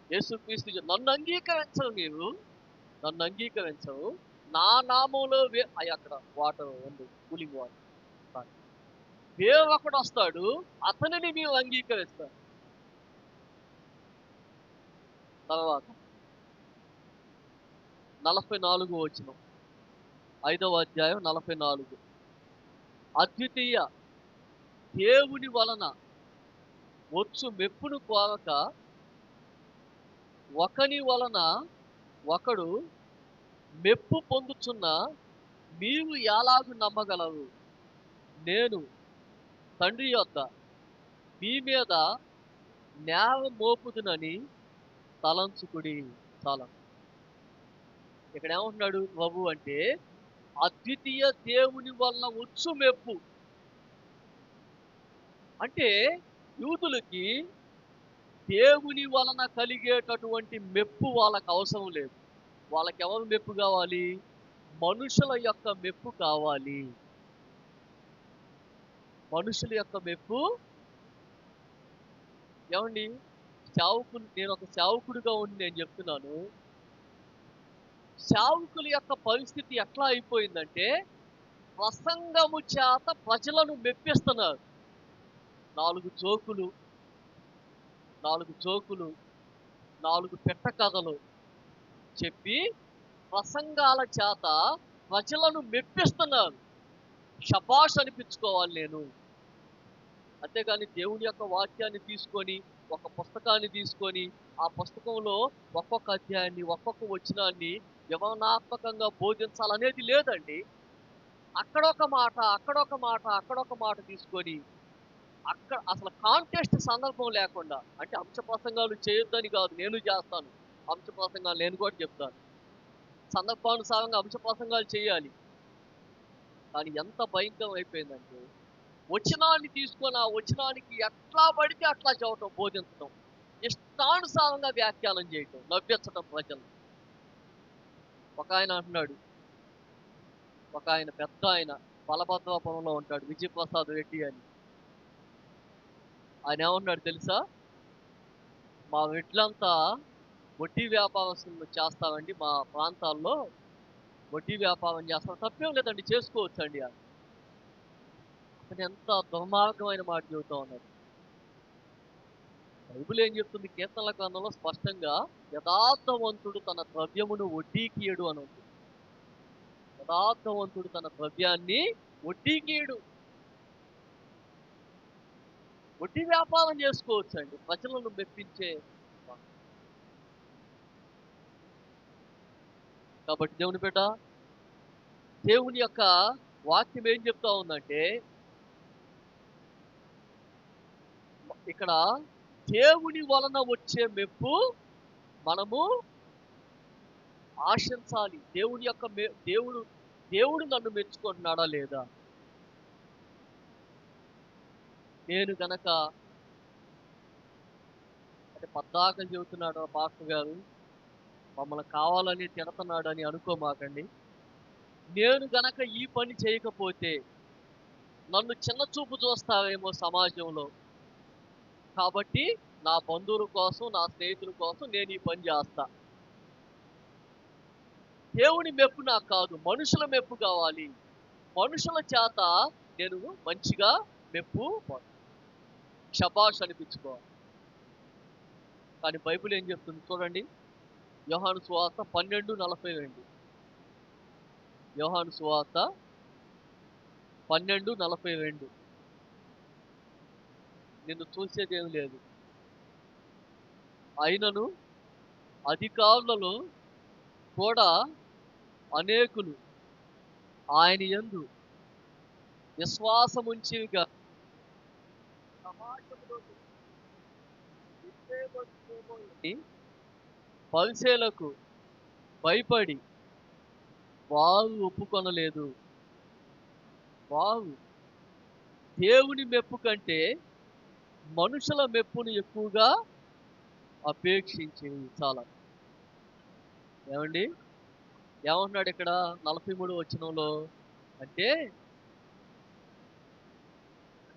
యేసుక్రీస్తు నన్ను అంగీకరించవు, మీరు నన్ను అంగీకరించవు, నా నామంలో అక్కడ వాటర్ ఉంది, కూలింగ్ వాటర్, వేరొకడు వస్తాడు, అతనిని మీరు అంగీకరిస్తారు. తర్వాత 44 వచనం, 5వ అధ్యాయం 44. అద్వితీయ దేవుని వలన వచ్చు మెప్పును కోరక ఒకని వలన ఒకడు మెప్పు పొందుచున్న మీరు ఎలాగు నమ్మగలరు? నేను తండ్రి యొద్ద మీ మీద నేరం మోపుదునని తలంచుకుడి. చాలా. ఇక్కడ ఏమంటున్నాడు ప్రభు అంటే, అద్వితీయ దేవుని వలన వచ్చు మెప్పు అంటే యూదులకి దేవుని వలన కలిగేటటువంటి మెప్పు వాళ్ళకి అవసరం లేదు. వాళ్ళకి ఎవరు మెప్పు కావాలి? మనుషుల యొక్క మెప్పు కావాలి. మనుషుల యొక్క మెప్పు. ఏమండి, నేను ఒక సేవకుడిగా ఉండి నేను చెప్తున్నాను, సేవకుల యొక్క పరిస్థితి ఎట్లా అయిపోయిందంటే, ప్రసంగము చేత ప్రజలను మెప్పిస్తున్నారు. 4 జోకులు, 4 పెట్ట కథలు చెప్పి ప్రసంగాల చేత ప్రజలను మెప్పిస్తున్నారు. షబాష్ అనిపించుకోవాలి నేను. అంతేగాని దేవుని యొక్క వాక్యాన్ని తీసుకొని, ఒక పుస్తకాన్ని తీసుకొని, ఆ పుస్తకంలో ఒక్కొక్క అధ్యాయాన్ని, ఒక్కొక్క వచనాన్ని వివరణాత్మకంగా బోధించాలనేది లేదండి. అక్కడొక మాట, అక్కడొక మాట, అక్కడొక మాట తీసుకొని అక్కడ అసలు కాంటెస్ట్ సందర్భం లేకుండా, అంటే అంశ ప్రసంగాలు చేయొద్దని కాదు, నేను చేస్తాను అంశ ప్రసంగాలు, నేను కూడా చెప్తాను. సందర్భానుసారంగా అంశ ప్రసంగాలు చేయాలి. కానీ ఎంత భయంకరం అయిపోయిందంటే, వచనాన్ని తీసుకొని ఆ వచనానికి ఎట్లా పడితే అట్లా చెప్పటం, బోధించటం, ఇష్టానుసారంగా వ్యాఖ్యానం చేయటం, నవ్వించటం ప్రజలు. ఒక ఆయన అంటున్నాడు, ఒక ఆయన పెద్ద ఆయన బలభద్రాపురంలో ఉంటాడు, విజయప్రసాద్ రెడ్డి అని. ఆయన ఏమన్నాడు తెలుసా? మా రెడ్లంతా వడ్డీ వ్యాపారస్తులు చేస్తామండి, మా ప్రాంతాల్లో వడ్డీ వ్యాపారం చేస్తాం. తప్పేం లేదండి, చేసుకోవచ్చండి అని. అతను ఎంత దుర్మార్గమైన మాట చెబుతా ఉన్నాడు. బైబిల్ ఏం చెప్తుంది? కీర్తనల గ్రంథంలో స్పష్టంగా యథార్థవంతుడు తన ద్రవ్యమును వడ్డీకియడు అని ఉంది. యథార్థవంతుడు తన ద్రవ్యాన్ని వడ్డీకియడు. వడ్డీ వ్యాపారం చేసుకోవచ్చండి ప్రజలను మెప్పించే. కాబట్టి దేవుని బిడ్డ, దేవుని యొక్క వాక్యం ఏం చెప్తా ఉందంటే, ఇక్కడ దేవుని వలన వచ్చే మెప్పు మనము ఆశించాలి. దేవుని యొక్క దేవుడు నన్ను మెచ్చుకుంటున్నాడా లేదా? నేను గనక, అంటే పద్దాక చెబుతున్నాడు పాస్టర్ గారు, మమ్మల్ని కావాలని తిడుతున్నాడు అని అనుకోమాకండి. నేను గనక ఈ పని చేయకపోతే నన్ను చిన్న చూపు చూస్తావేమో సమాజంలో, కాబట్టి నా బంధువుల కోసం, నా స్నేహితుల కోసం నేను ఈ పని చేస్తా. దేవుని మెప్పు నాకు కాదు, మనుషుల మెప్పు కావాలి. మనుషుల చేత నేను మంచిగా మెప్పు షబాష్ అనిపించుకోవాలి. కానీ బైబిల్ ఏం చెప్తుంది చూడండి, యోహాను సువార్త 12:42. యోహాను సువార్త 12:42. నిన్ను చూసేదేం లేదు, అయినను అధికారులలో కూడా అనేకులు ఆయన యందు విశ్వాసముంచిగా పరిసయ్యులకు భయపడి వారు ఒప్పుకొనలేదు. వారు దేవుని మెప్పు కంటే మనుషుల మెప్పును ఎక్కువగా అపేక్షించింది. చాలా. ఏమండి, ఏమంటున్నాడు ఇక్కడ 43వ వచనంలో? అంటే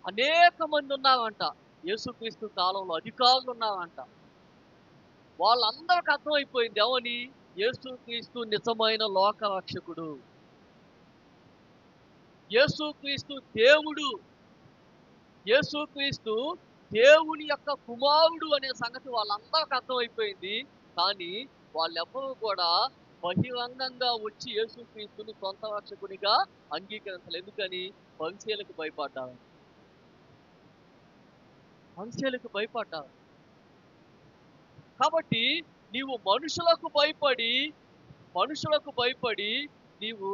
అనేక మంది ఉన్నారంట యేసుక్రీస్తు కాలంలో, అధికారులు ఉన్నారంట. వాళ్ళందరికి అర్థమైపోయింది ఏమని? యేసుక్రీస్తు నిజమైన లోక రక్షకుడు, యేసుక్రీస్తు దేవుడు, యేసుక్రీస్తు దేవుని యొక్క కుమారుడు అనే సంగతి వాళ్ళందరికి అర్థమైపోయింది. కానీ వాళ్ళెవ్వరూ కూడా బహిరంగంగా వచ్చి యేసుక్రీస్తుని సొంత రక్షకునిగా అంగీకరించలేదు. ఎందుకని? పరిసయ్యులకు భయపడ్డారు. పరిసయ్యులకు భయపడ్డారు. కాబట్టి నీవు మనుషులకు భయపడి నీవు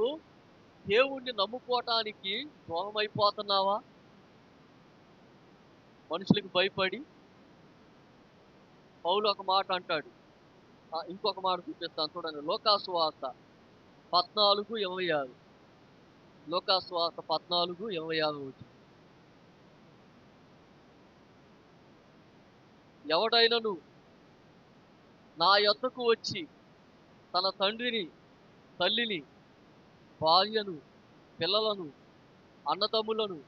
దేవుణ్ణి నమ్ముకోవటానికి దూరం అయిపోతున్నావా? మనుషులకు భయపడి. పౌలు ఒక మాట అంటాడు, ఇంకొక మాట చూపిస్తాను చూడండి. లూకాసు వార్త 14:26. లూకాసు వార్త 14:26. ఎవడైనను నా యొద్దకు వచ్చి తన తండ్రిని, తల్లిని, భార్యను, పిల్లలను, అన్నదమ్ములను,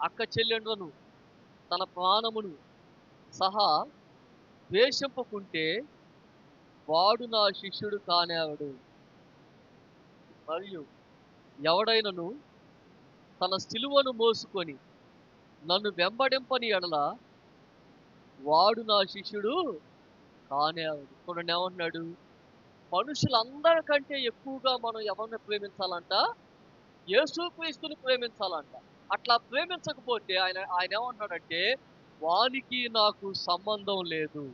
అక్క చెల్లెండ్లను, తన ప్రాణమును సహా ద్వేషింపకుంటే వాడు నా శిష్యుడు కానేవాడు. మరియు ఎవడైనను తన సిలువను మోసుకొని నన్ను వెంబడింపని ఎడల వాడు నా శిష్యుడు కానేవాడు. చూడండి ఏమంటున్నాడు? మనుషులందరికంటే ఎక్కువగా మనం ఎవరిని ప్రేమించాలంట? యేసుక్రీస్తుని ప్రేమించాలంట. అట్లా ప్రేమించకపోతే ఆయన ఏమంటున్నాడంటే, వానికి నాకు సంబంధం లేదు,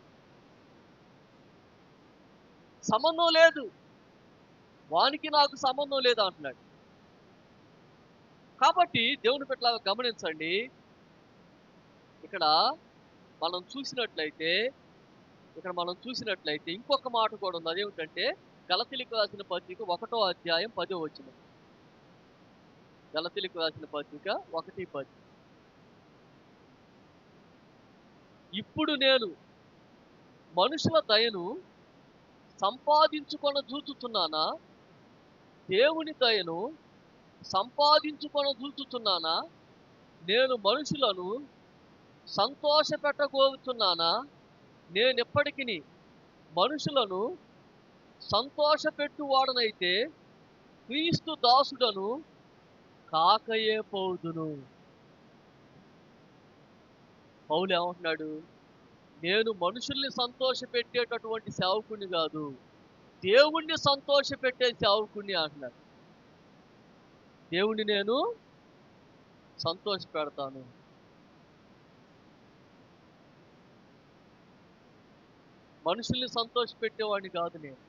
సంబంధం లేదు, వానికి నాకు సంబంధం లేదు అంటున్నాడు. కాబట్టి దేవుని పట్ల గమనించండి, ఇక్కడ మనం చూసినట్లయితే ఇంకొక మాట కూడా ఉంది. అదేమిటంటే గలతీయులకు రాసిన పత్రిక 1వ అధ్యాయం 10వ వచనం. గలతీయులకు రాసిన పత్రిక 1:10. ఇప్పుడు నేను మనుషుల దయను సంపాదించుకొన చూచుచున్నానా, దేవుని దయను సంపాదించుకొన చూచుచున్నానా, నేను మనుషులను సంతోషపెట్టగోరుచున్నానా, నేనెప్పటికిని మనుషులను సంతోషపెట్టువాడనైతే క్రీస్తు దాసుడను కాకయే పోదును. పౌలు ఏమంటున్నాడు? నేను మనుషుల్ని సంతోషపెట్టేటటువంటి సేవకుని కాదు, దేవుణ్ణి సంతోషపెట్టే సేవకుని అంటున్నాడు. దేవుణ్ణి నేను సంతోష పెడతాను. మనుషుల్ని సంతోష పెట్టేవాడిని కాదు నేను.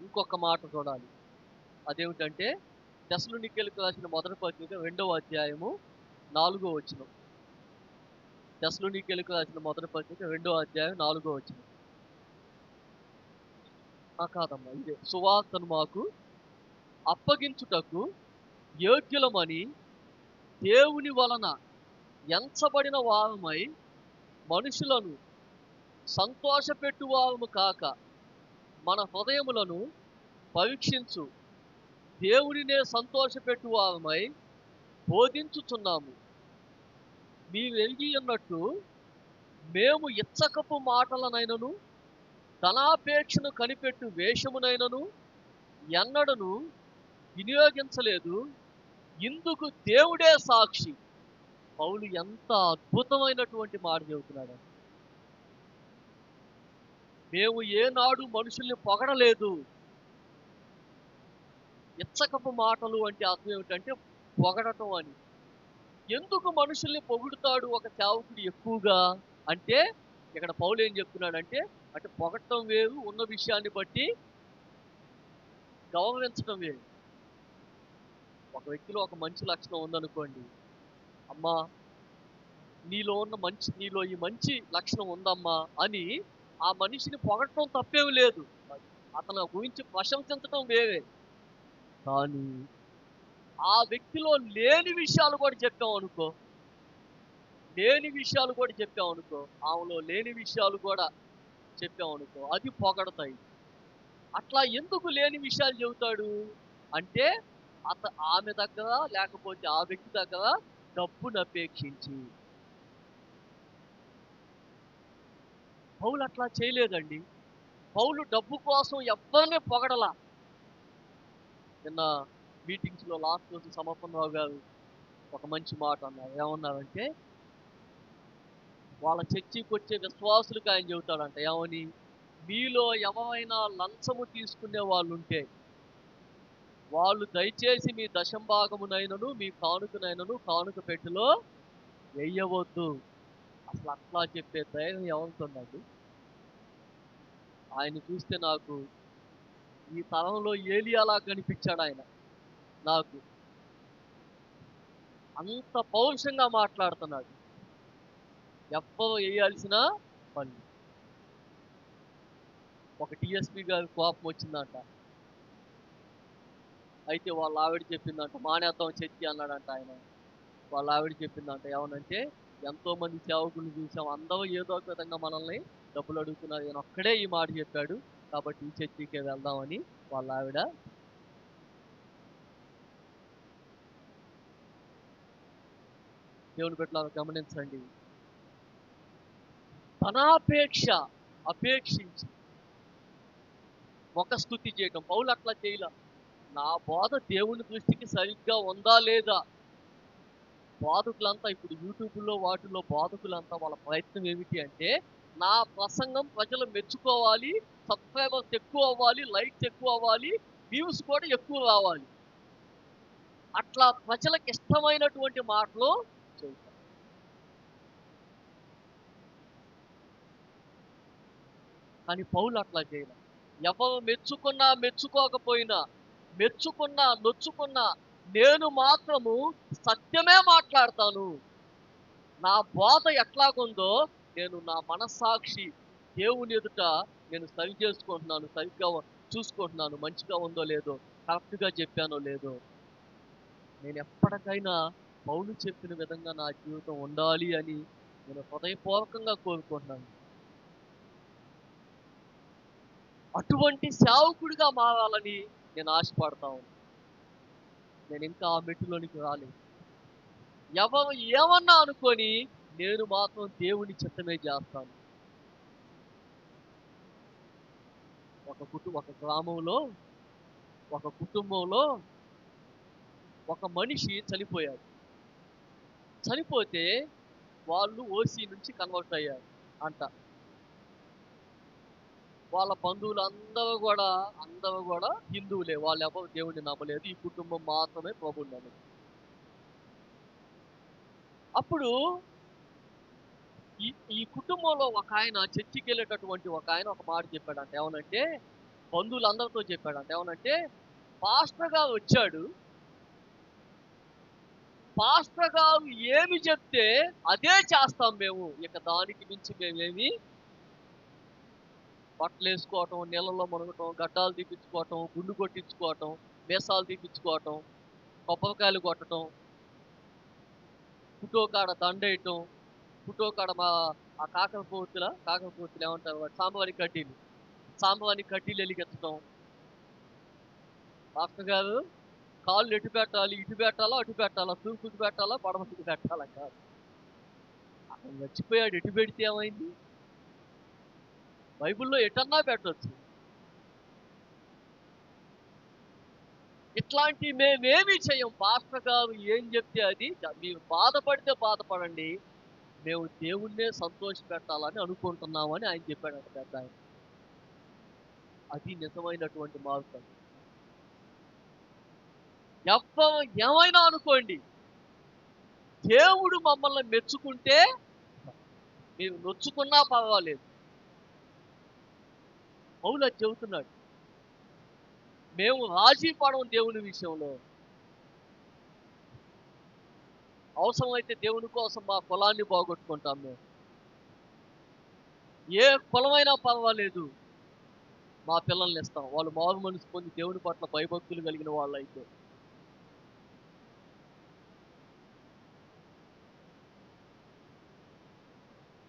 ఇంకొక మాట చూడాలి. అదేమిటంటే తెస్సలోనికీయులకు రాసిన మొదటి పత్రిక 2వ అధ్యాయము 4వ వచనం. తెస్సలోనికీయులకు రాసిన మొదటి పత్రిక 2వ అధ్యాయం 4వ వచనం. కాదమ్మా, ఇదే. సువార్తను మాకు అప్పగించుటకు యోగ్యులమని దేవుని వలన ఎంచబడిన వారమై మనుషులను సంతోషపెట్టువారము కాక మన హృదయములను పరీక్షించు దేవునినే సంతోషపెట్టువారమై బోధించుచున్నాము. మీరెరిగి ఉన్నట్టు మేము ఇచ్చకపు మాటలనైనను ధనాపేక్షను కనిపెట్టు వేషమునైనను ఎన్నడను వినియోగించలేదు. ఇందుకు దేవుడే సాక్షి. పౌలు ఎంత అద్భుతమైనటువంటి మాట చెబుతున్నాడు. మేము ఏనాడు మనుషుల్ని పొగడలేదు. ఇచ్చకపు మాటలు అంటే అర్థం ఏమిటంటే పొగడటం అని. ఎందుకు మనుషుల్ని పొగుడుతాడు ఒక సేవకుడు ఎక్కువగా అంటే, ఇక్కడ పౌలు ఏం చెప్తున్నాడంటే, అంటే పొగడటం వేరు, ఉన్న విషయాన్ని బట్టి గౌరవించడం వేరు. ఒక వ్యక్తిలో ఒక మంచి లక్షణం ఉందనుకోండి, అమ్మా నీలో ఈ మంచి లక్షణం ఉందమ్మా అని ఆ మనిషిని పొగడటం తప్పేమి లేదు, అతను గురించి ప్రశంసించడం వేరే. కానీ ఆ వ్యక్తిలో లేని విషయాలు కూడా చెప్పామనుకో, ఆమెలో లేని విషయాలు కూడా చెప్పామనుకో, అది పొగడతాయి. అట్లా ఎందుకు లేని విషయాలు చెబుతాడు అంటే, ఆమె దగ్గర లేకపోతే ఆ వ్యక్తి దగ్గర డబ్బును అపేక్షించి. పౌలు అట్లా చేయలేదండి. పౌలు డబ్బు కోసం ఎవ్వరిని పొగడలా. నిన్న మీటింగ్స్లో లాస్ట్ రోజు సమర్పణరావు గారు ఒక మంచి మాట అన్నారు. ఏమన్నారంటే, వాళ్ళ చర్చికి వచ్చే విశ్వాసులకు ఆయన చెబుతాడంట, ఏమని, మీలో ఎవరైనా లంచము తీసుకునే వాళ్ళు ఉంటే వాళ్ళు దయచేసి మీ దశంభాగమునైనను మీ కానుకనైనను కానుక పెట్టెలో వెయ్యవద్దు. అసలు అట్లా చెప్పే ధైర్యం ఎవరికుందండి? ఆయన చూస్తే నాకు ఈ తరంలో ఏలియాలా కనిపించాడు ఆయన. నాకు అంత పౌరుషంగా మాట్లాడుతున్నాడు. ఎవ్వరు వేయాల్సిన పని. ఒక టీఎస్పీ గారి కోపం వచ్చిందంట. అయితే వాళ్ళ ఆవిడ చెప్పిందంట, మానేద్దాం చర్చి అన్నాడంట ఆయన. వాళ్ళ ఆవిడ చెప్పిందంట, ఏమనంటే, ఎంతో మంది సేవకులను చూసాం, అందరూ ఏదో ఒక విధంగా మనల్ని డబ్బులు అడుగుతున్నారు, ఈయన ఒక్కడే ఈ మాట చెప్పాడు, కాబట్టి ఈ చర్చికే వెళ్దామని వాళ్ళ ఆవిడ. దేవుని బిడ్డలారా గమనించండి, అపేక్షించి ఒక స్తుతి చేయటం. పౌలు అట్లా చేయలా. నా బోధ దేవుని దృష్టికి సరిగ్గా ఉందా లేదా. బోధకులంతా ఇప్పుడు యూట్యూబ్లో వాటిల్లో బోధకులంతా వాళ్ళ ప్రయత్నం ఏమిటి అంటే, నా ప్రసంగం ప్రజలు మెచ్చుకోవాలి, సబ్స్క్రైబర్స్ ఎక్కువ అవ్వాలి, లైక్స్ ఎక్కువ అవ్వాలి, వ్యూస్ కూడా ఎక్కువ రావాలి. అట్లా ప్రజలకు ఇష్టమైనటువంటి మాటలు చెబుతారు. కానీ పౌలు అట్లా చేయలేదు. ఎవరు మెచ్చుకున్నా మెచ్చుకోకపోయినా, మెచ్చుకున్నా నొచ్చుకున్నా, నేను మాత్రము సత్యమే మాట్లాడతాను. నా బోధ ఎట్లాగుందో నేను నా మనస్సాక్షి దేవుని ఎదుట నేను సరి చేసుకుంటున్నాను. సరిగ్గా చూసుకుంటున్నాను. మంచిగా ఉందో లేదో, కరెక్ట్‌గా చెప్పానో లేదో. నేను ఎప్పటికైనా పౌలు చెప్పిన విధంగా నా జీవితం ఉండాలి అని నేను హృదయపూర్వకంగా కోరుకుంటున్నాను. అటువంటి సేవకుడిగా మారాలని నేను ఆశపడతా ఉన్నాను. నేను ఇంకా ఆ మెట్టులోనికి రాలేదు. ఎవరు ఏమన్నా అనుకోని నేను మాత్రం దేవుని చిత్తమే చేస్తాను. ఒక గ్రామంలో, ఒక కుటుంబంలో ఒక మనిషి చనిపోయాడు. చనిపోతే వాళ్ళు ఓసీ నుంచి కన్వర్ట్ అయ్యారు అంట. వాళ్ళ అందరూ కూడా హిందువులే. వాళ్ళెవరు దేవుడిని నమ్మలేదు. ఈ కుటుంబం మాత్రమే ప్రభువుని నమ్మింది. అప్పుడు ఈ ఈ కుటుంబంలో ఒకాయన చర్చికెళ్ళేటటువంటి ఒకాయన ఒక మాట చెప్పాడంట. ఏమనంటే బంధువులందరితో చెప్పాడంట. ఏమనంటే పాస్టర్ గారు వచ్చాడు. పాస్టర్ గారు ఏమి చెప్తే అదే చేస్తాం మేము. ఇక దానికి మించి మేమేమి బట్టలేసుకోవటం, నీళ్ళలో మునగటం, గడ్డాలు తీపించుకోవటం, గుండు కొట్టించుకోవటం, మీసాలు తీపించుకోవటం, కొబ్బరికాయలు కొట్టటం, ఫోటో కాడ దండేయటం, ఫోటో కాడ ఆ కాకరపోతులు ఏమంటారు వాటి సాంబ్రాణి కడ్డీలు ఎలిగించటం. పాస్టర్ గారు కాళ్ళు ఎటు పెట్టాలి, ఇటు పెట్టాలా, అటు పెట్టాలా, తూర్పుకి పెట్టాలా, పడమటికి పెట్టాలా కాదు. అతను మర్చిపోయాడు. ఎటు పెడితే ఏమైంది? బైబిల్‌లో ఎటన్నా పెట్టొచ్చు. ఇట్లాంటివి మేమేమి చెయ్యం. పాస్టర్ గారు ఏం చెప్తే అది మీరు బాధపడితే బాధపడండి. మేము దేవుణ్ణే సంతోషపెట్టాలని అనుకుంటున్నామని ఆయన చెప్పాడట పెద్దాయన. అది నిజమైనటువంటి మార్పు. ఎవ్వరు ఏమైనా అనుకోండి. దేవుడు మమ్మల్ని మెచ్చుకుంటే మీరు నొచ్చుకున్నా పర్వాలేదు. పౌలు అది చెబుతున్నాడు. మేము రాజీ పడం దేవుని విషయంలో. అవసరమైతే దేవుని కోసం మా కులాన్ని పోగొట్టుకుంటాం మేము. ఏ కులమైనా పర్వాలేదు. మా పిల్లల్ని ఇస్తాం. వాళ్ళు మారు మనసు పొంది దేవుని పట్ల భయభక్తులు కలిగిన వాళ్ళైతే.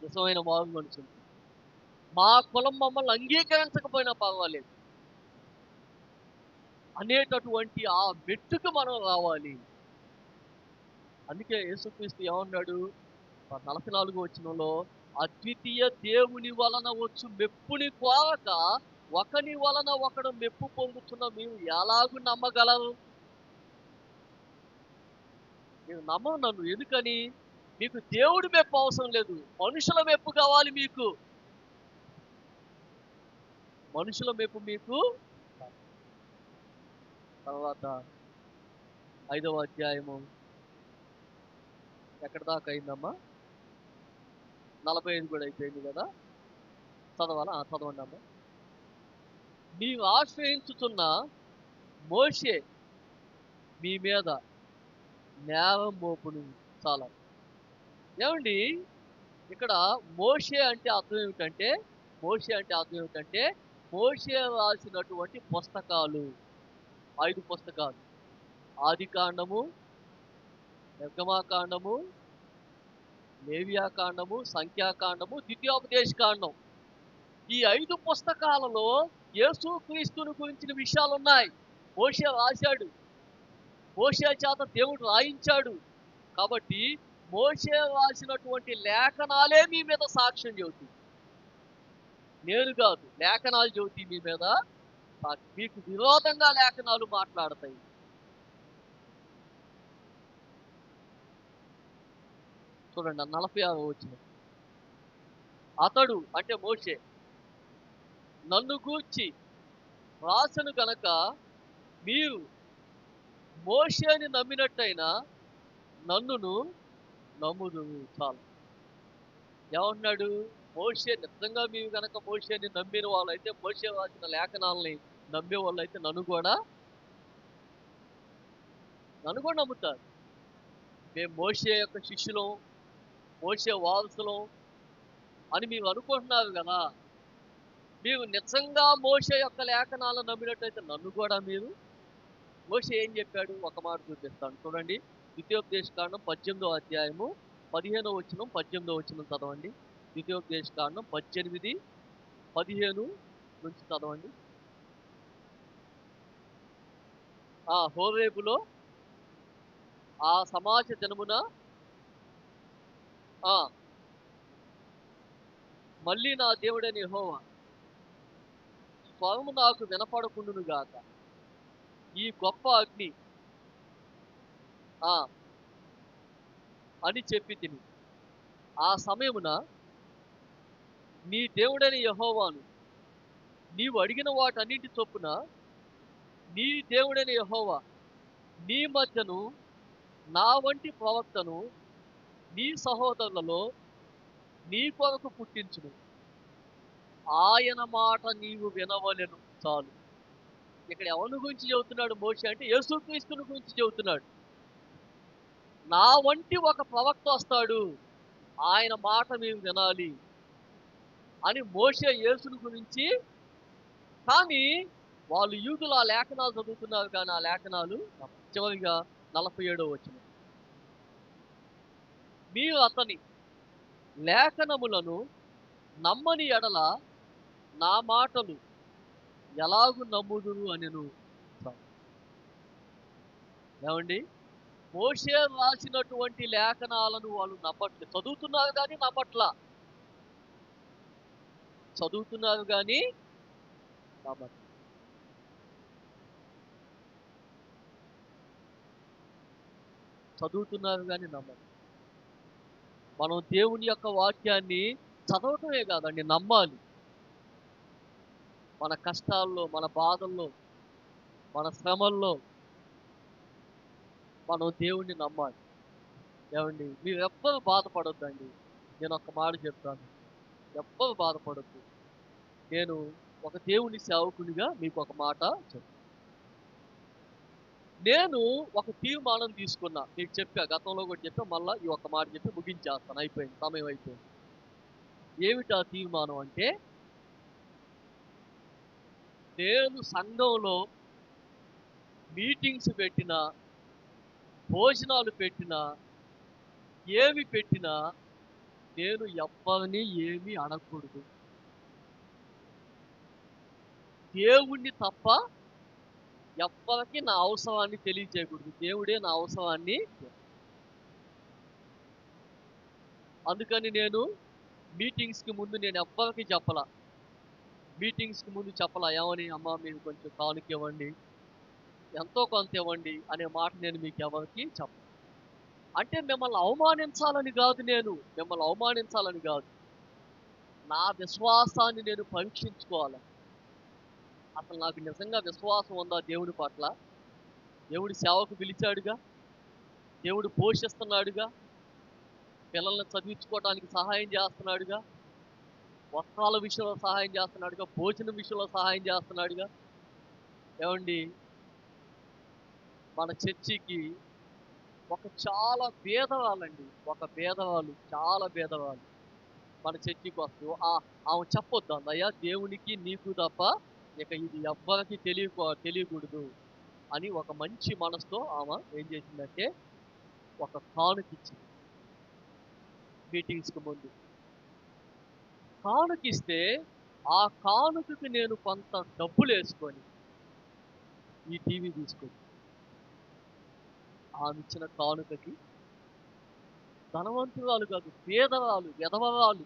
నిజమైన మారు మనసు. మా కులం మమ్మల్ని అంగీకరించకపోయినా పర్వాలేదు అనేటటువంటి ఆ మెట్టుకు మనం రావాలి. అందుకే యేసుక్రీస్తు ఏమన్నాడు 44వ వచనంలో, అద్వితీయ దేవుని వలన వచ్చు మెప్పుని కోరక ఒకని వలన ఒకడు మెప్పు పొందుతున్న మీరు ఎలాగూ నమ్మగలరు? మీరు నమ్మరు నన్ను. ఎందుకని? మీకు దేవుడి మెప్పు అవసరం లేదు. మనుషుల మెప్పు కావాలి మీకు. మనుషుల మెప్పు మీకు. తర్వాత 5వ అధ్యాయము ఎక్కడి దాకా అయిందమ్మా? 45 కూడా అయిపోయింది కదా. చదవాలా? చదవండి అమ్మా. నీవు ఆశ్రయించుతున్న మోషే మీ మీద నేరం మోపును. చాలా. ఏమండి ఇక్కడ మోషే అంటే అర్థం ఏమిటంటే మోషే రాసినటువంటి పుస్తకాలు 5 పుస్తకాలు. ఆదికాండము, నిర్గమాకాండము, లేవియాకాండము, సంఖ్యాకాండము, ద్వితీయోపదేశకాండం. ఈ 5 పుస్తకాలలో యేసుక్రీస్తుని గురించిన విషయాలున్నాయి. మోషే రాశాడు. మోషే చేత దేవుడు రాయించాడు. కాబట్టి మోషే రాసినటువంటి లేఖనాలే మీ మీద సాక్ష్యం చెబుతాయి. నేను కాదు, లేఖనాలు చెబుతాయి మీ మీద. మీకు విరోధంగా లేఖనాలు మాట్లాడతాయి. చూడండి 46వ వచనం. అతడు అంటే మోషే నన్ను గూర్చి రాసెను గనక మీరు మోషేని నమ్మినట్టయినా నన్నును నమ్ముదురు. చాలు. ఏమన్నాడు? మోషే నిజంగా మీరు గనక మోషేని నమ్మిన వాళ్ళైతే, మోషే రాసిన లేఖనాలని నమ్మే వాళ్ళైతే నన్ను కూడా నమ్ముతారు. మేము మోషే యొక్క శిష్యులం, మోషే వారసులం అని మీరు అనుకుంటున్నారు కదా! మీరు నిజంగా మోషే యొక్క లేఖనాలను నమ్మినట్టయితే నన్ను కూడా మీరు, మోషే ఏం చెప్పాడు? ఒక మాట చూపిస్తాను చూడండి. ద్వితీయోపదేశకాండం 18వ అధ్యాయము 15వ వచనం, 18వ వచనం చదవండి. ద్వితీయోపదేశకాండం 18, 15 నుంచి చదవండి. హోరేబులో ఆ సమాజ దినమున ఆ మళ్ళీ నా దేవుడైన యెహోవా స్వరము నాకు వినపడకుండును గాక. ఈ గొప్ప అగ్ని ఆ అని చెప్పి తిని, ఆ సమయమున నీ దేవుడైన యెహోవాను నీవు అడిగిన వాటన్నిటి చొప్పున నీ దేవుడైన యెహోవా నీ మధ్యను నా వంటి ప్రవక్తను నీ సహోదరులలో నీ కొరకు పుట్టించును. ఆయన మాట నీవు వినవలెను. చాలు. ఇక్కడ ఎవరి గురించి చెబుతున్నాడు మోషే అంటే యేసుక్రీస్తుని గురించి చెబుతున్నాడు. నా వంటి ఒక ప్రవక్త వస్తాడు, ఆయన మాట మేము వినాలి అని మోషే యేసుని గురించి. కానీ వాళ్ళు యూదులు ఆ లేఖనాలు చదువుతున్నారు, కానీ ఆ లేఖనాలు చివరిగా 47వ వచనం, మీరు అతని లేఖనములను నమ్మని ఎడల నా మాటలు ఎలాగు నమ్ముదురు అనెను. ఏమండి? మోషే రాసినటువంటి లేఖనాలను వాళ్ళు నమ్మట్లేదు. చదువుతున్నారు కానీ నమ్మట్లా. చదువుతున్నారు కానీ నమ్మట్లేదు. చదువుతున్నారు కానీ నమ్మట్లేదు. మనం దేవుని యొక్క వాక్యాన్ని చదవటమే కాదండి, నమ్మాలి. మన కష్టాల్లో, మన బాధల్లో, మన శ్రమల్లో మనం దేవుణ్ణి నమ్మాలి. ఏమండి? మీరు ఎవ్వరు బాధపడొద్దండి. నేను ఒక మాట చెప్తాను, ఎవ్వరు బాధపడొద్దు. నేను ఒక దేవుని సేవకునిగా మీకు ఒక మాట చెప్తాను. నేను ఒక తీర్మానం తీసుకున్నా. మీకు చెప్పా, గతంలో కూడా చెప్పా, మళ్ళా ఈ ఒక్క మాట చెప్పి ముగించేస్తాను. అయిపోయింది, సమయం అయిపోయింది. ఏమిటా తీర్మానం అంటే, నేను సంఘంలో మీటింగ్స్ పెట్టినా, భోజనాలు పెట్టినా, ఏమి పెట్టినా నేను ఎవ్వరిని ఏమీ అనకూడదు. దేవుణ్ణి తప్ప ఎవ్వరికి నా అవసరాన్ని తెలియజేయకూడదు. దేవుడే నా అవసరాన్ని. అందుకని నేను మీటింగ్స్కి ముందు నేను ఎవ్వరికి చెప్పలా. మీటింగ్స్కి ముందు చెప్పలా. ఏమని? అమ్మా మీరు కొంచెం కానుక ఇవ్వండి, ఎంతో కొంత ఇవ్వండి అనే మాట నేను మీకు ఎవరికి చెప్పను. అంటే మిమ్మల్ని అవమానించాలని కాదు, మిమ్మల్ని అవమానించాలని కాదు. నా విశ్వాసాన్ని నేను పరీక్షించుకోవాలి. అసలు నాకు నిజంగా విశ్వాసం ఉందా దేవుడి పట్ల? దేవుడి సేవకు పిలిచాడుగా, దేవుడు పోషిస్తున్నాడుగా, పిల్లల్ని చదివించుకోవడానికి సహాయం చేస్తున్నాడుగా, వస్త్రాల విషయంలో సహాయం చేస్తున్నాడుగా, భోజనం విషయంలో సహాయం చేస్తున్నాడుగా. ఏమండి? మన చర్చికి చాలా పేదవాళ్ళండి, చాలా పేదవాళ్ళు మన చర్చికి వస్తూ ఆమె చెప్పొద్దు అన్నయ్య, దేవునికి నీకు తప్ప ఇక ఇది ఎవ్వరికి తెలియకూడదు అని ఒక మంచి మనసుతో ఆమె ఏం చేసిందంటే ఒక కానుకిచ్చింది. మీటింగ్స్కి ముందు కానుకిస్తే ఆ కానుకకి నేను కొంత డబ్బులు వేసుకొని ఈ టీవీ తీసుకొని, ఆమె ఇచ్చిన కానుకకి ధనవంతురాలు కాదు, పేదరాలు, విధవరాలు,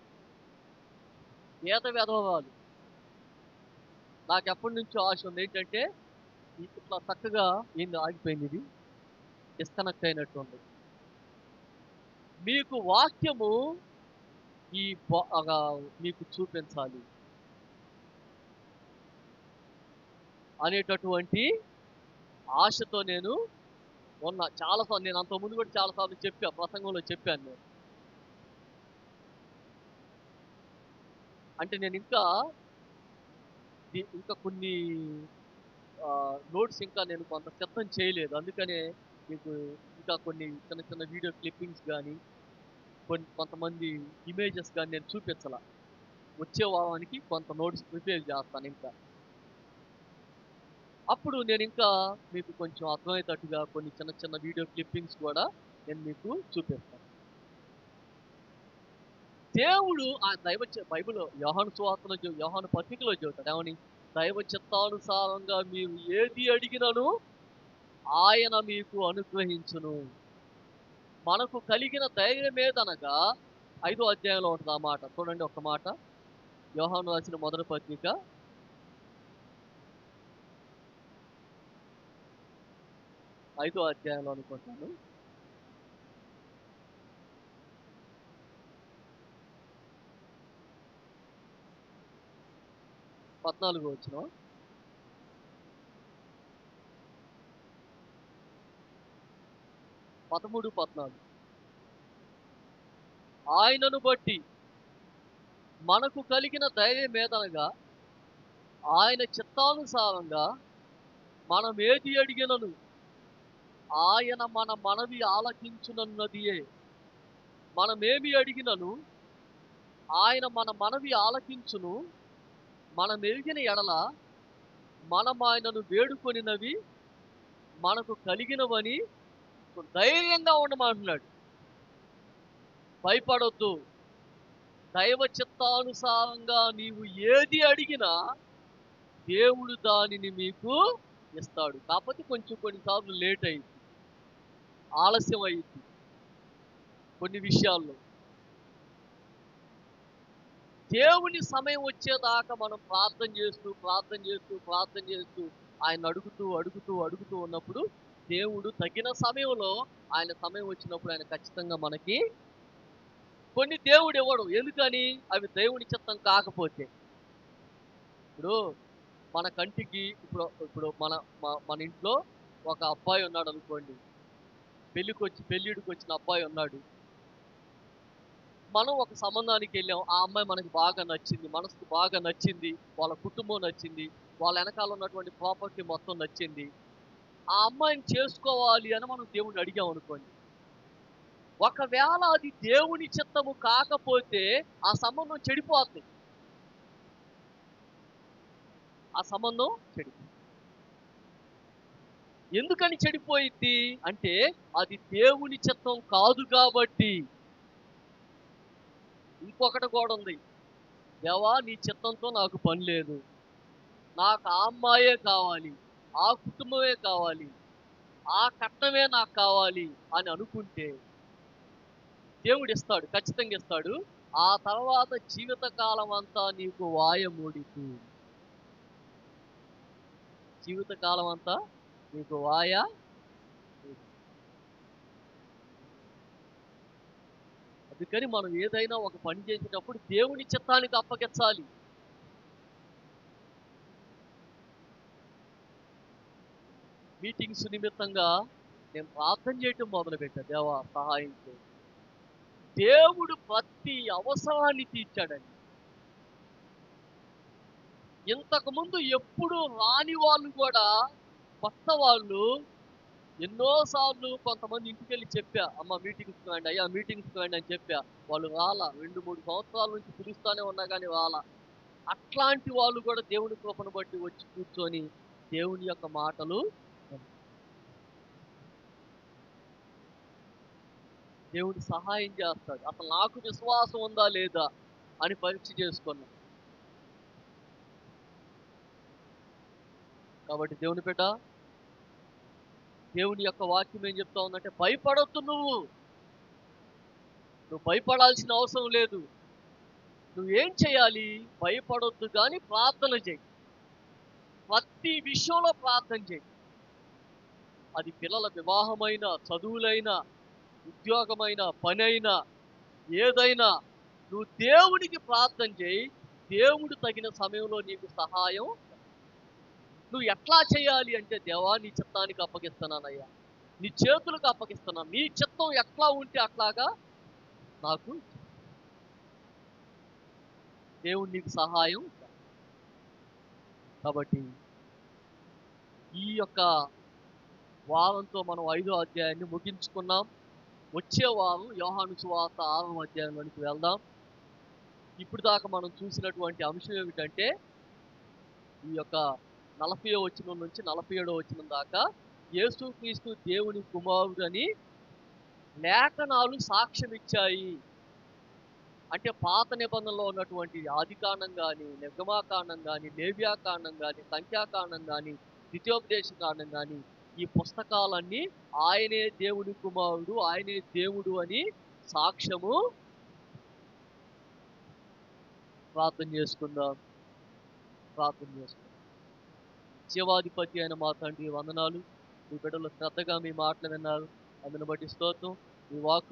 విధవరాలు. నాకు ఎప్పటి నుంచో ఆశ ఉంది ఏంటంటే, ఇట్లా చక్కగా ఏంది ఆగిపోయింది, ఇది డిస్కనెక్ట్ అయినట్టు ఉంది. మీకు వాక్యము ఈ మీకు చూపించాలి అనేటటువంటి ఆశతో నేను చాలాసార్లు, నేను అంతకుముందు కూడా చాలాసార్లు ప్రసంగంలో చెప్పాను నేను. అంటే నేను ఇంకా ఇంకా కొన్ని నోట్స్ ఇంకా నేను కొంత సిద్ధం చేయలేదు. అందుకనే మీకు ఇంకా కొన్ని చిన్న చిన్న వీడియో క్లిప్పింగ్స్ గానీ, కొంతమంది ఇమేజెస్ గానీ నేను చూపించలా. వచ్చే వారానికి కొంత నోట్స్ ప్రిపేర్ చేస్తానింకా. అప్పుడు నేనింకా మీకు కొంచెం అర్థమయ్యేటట్టుగా కొన్ని చిన్న చిన్న వీడియో క్లిప్పింగ్స్ కూడా నేను మీకు చూపిస్తాను. దేవుడు ఆ బైబిల్‌లో యోహాను సువార్తలో యోహాను పత్రికలో చెబుతాడు. ఏమని? దైవ చిత్తానుసారంగా మీరు ఏది అడిగినను ఆయన మీకు అనుగ్రహించును. మనకు కలిగిన ధైర్యమేదనగా 5వ అధ్యాయంలో ఉంటది ఆ మాట. చూడండి ఒక్క మాట. యోహాను రాసిన మొదటి పత్రిక 5వ అధ్యాయంలో అనుకుంటాను. 14 వచనం. 13, 14. ఆయనను బట్టి మనకు కలిగిన ధైర్యమేదనగా ఆయన చిత్తానుసారంగా మనమేది అడిగినను ఆయన మన మనవి ఆలకించునన్నదియే. మనమేమి అడిగినను ఆయన మన మనవి ఆలకించును. మనమెరిగిన ఎడల మనమాయనను వేడుకొనినవి మనకు కలిగినవని ధైర్యంగా ఉండమంటున్నాడు. భయపడొద్దు. దైవ చిత్తానుసారంగా నీవు ఏది అడిగినా దేవుడు దానిని మీకు ఇస్తాడు. కాకపోతే కొంచెం కొన్నిసార్లు లేట్ అయ్యిద్ది. ఆలస్యం అయ్యిద్ది కొన్ని విషయాల్లో. దేవుని సమయం వచ్చేదాకా మనం ప్రార్థన చేస్తూ ఆయన అడుగుతూ ఉన్నప్పుడు దేవుడు తగిన సమయంలో ఆయన సమయం వచ్చినప్పుడు ఆయన ఖచ్చితంగా మనకి కొన్ని దేవుడు ఇవ్వడు. ఎందుకని? అవి దేవుని చిత్తం కాకపోతే. ఇప్పుడు మన కంటికి ఇప్పుడు మన ఇంట్లో ఒక అబ్బాయి ఉన్నాడు అనుకోండి. పెళ్ళిడికొచ్చిన అబ్బాయి ఉన్నాడు. మనం ఒక సంబంధానికి వెళ్ళాం. ఆ అమ్మాయి మనకి బాగా నచ్చింది. మనసుకు బాగా నచ్చింది. వాళ్ళ కుటుంబం నచ్చింది. వాళ్ళ వెనకాల ఉన్నటువంటి ప్రాపర్టీ మొత్తం నచ్చింది. ఆ అమ్మాయిని చేసుకోవాలి అని మనం దేవుడిని అడిగాం అనుకోండి. ఒకవేళ అది దేవుని చిత్తము కాకపోతే ఆ సంబంధం చెడిపోద్ది. ఆ సంబంధం చెడిపోద్ది. ఎందుకని చెడిపోయిద్ది అంటే అది దేవుని చిత్తం కాదు కాబట్టి. ఇంకొకటి కూడా ఉంది. దేవా నీ చిత్తంతో నాకు పని లేదు. నాకు ఆ అమ్మాయే కావాలి. ఆ కుటుంబమే కావాలి. ఆ కట్నమే నాకు కావాలి అని అనుకుంటే దేవుడు ఇస్తాడు. ఖచ్చితంగా ఇస్తాడు. ఆ తర్వాత జీవితకాలం అంతా నీకు వాయమూడిద్ది. జీవితకాలం అంతా నీకు అందుకని మనం ఏదైనా ఒక పని చేసేటప్పుడు దేవుని చిత్తానికి అప్పగించాలి. మీటింగ్స్ నిమిత్తంగా నేను ప్రార్థన చేయటం మొదలుపెట్టా. దేవా సహాయం చేయి. దేవుడు ప్రతి అవసరాన్ని తీర్చాడండి. ఇంతకుముందు ఎప్పుడు రాని వాళ్ళు కూడా కొత్త వాళ్ళు ఎన్నో సార్లు కొంతమంది ఇంటికెళ్ళి చెప్పా. అమ్మ మీటింగ్స్‌కి రండి. అయ్యా మీటింగ్స్‌కి రండి అని చెప్పా. వాళ్ళు రాలా. 2, 3 సంవత్సరాల నుంచి పిలుస్తానే ఉన్నా గాని రాలా. అట్లాంటి వాళ్ళు కూడా దేవుని కృపను బట్టి వచ్చి కూర్చొని దేవుని యొక్క మాటలు దేవుడు సహాయం చేస్తాడు. అసలు నాకు విశ్వాసం ఉందా లేదా అని పరీక్ష చేసుకున్నా. కాబట్టి దేవుని బిడ్డ, దేవుని యొక్క వాక్యం ఏం చెప్తా ఉందంటే భయపడొద్దు నువ్వు. నువ్వు భయపడాల్సిన అవసరం లేదు. నువ్వేం చేయాలి? భయపడొద్దు గాని ప్రార్థన చెయ్యి. ప్రతి విషయంలో ప్రార్థన చెయ్యి. అది పిల్లల వివాహమైనా, చదువులైనా, ఉద్యోగమైనా, పనైనా, ఏదైనా నువ్వు దేవునికి ప్రార్థన చెయ్యి. దేవుడు తగిన సమయంలో నీకు సహాయం. నువ్వు ఎట్లా చేయాలి అంటే దేవా నీ చిత్తానికి అప్పగిస్తున్నానయ్యా. నీ చేతులకు అప్పగిస్తున్నాను. నీ చిత్తం ఎట్లా ఉంటే అట్లాగా నాకు దేవుడు నీకు సహాయం చేస్తాడు. కాబట్టి ఈ యొక్క వారంతో మనం 5వ అధ్యాయాన్ని ముగించుకున్నాం. వచ్చే వారం యోహాను సువార్త 6వ అధ్యాయంలోనికి వెళ్దాం. ఇప్పుడు దాకా మనం చూసినటువంటి అంశం ఏమిటంటే ఈ యొక్క 40వ వచనం నుంచి 47వ వచనం దాకా యేసుక్రీస్తు దేవుని కుమారుడని లేఖనాలు సాక్ష్యమిచ్చాయి. అంటే పాత నిబంధనలో ఉన్నటువంటి ఆదికాండం గాని, నిర్గమాకాండం గాని, లేవ్యాకాండం గాని, సంఖ్యాకాండం గాని, ద్వితీయోపదేశ కాండం గాని, ఈ పుస్తకాలన్నీ ఆయనే దేవుని కుమారుడు, ఆయనే దేవుడు అని సాక్ష్యము. ప్రార్థన చేసుకుందాం. ప్రార్థన చేసుకుందాం. జీవాధిపతి అయిన మా తండ్రి వందనాలు. మీ బిడ్డలు శ్రద్ధగా మీ మాటలు విన్నారు. అందుని బట్టి స్తోత్రం. మీ వాక్కు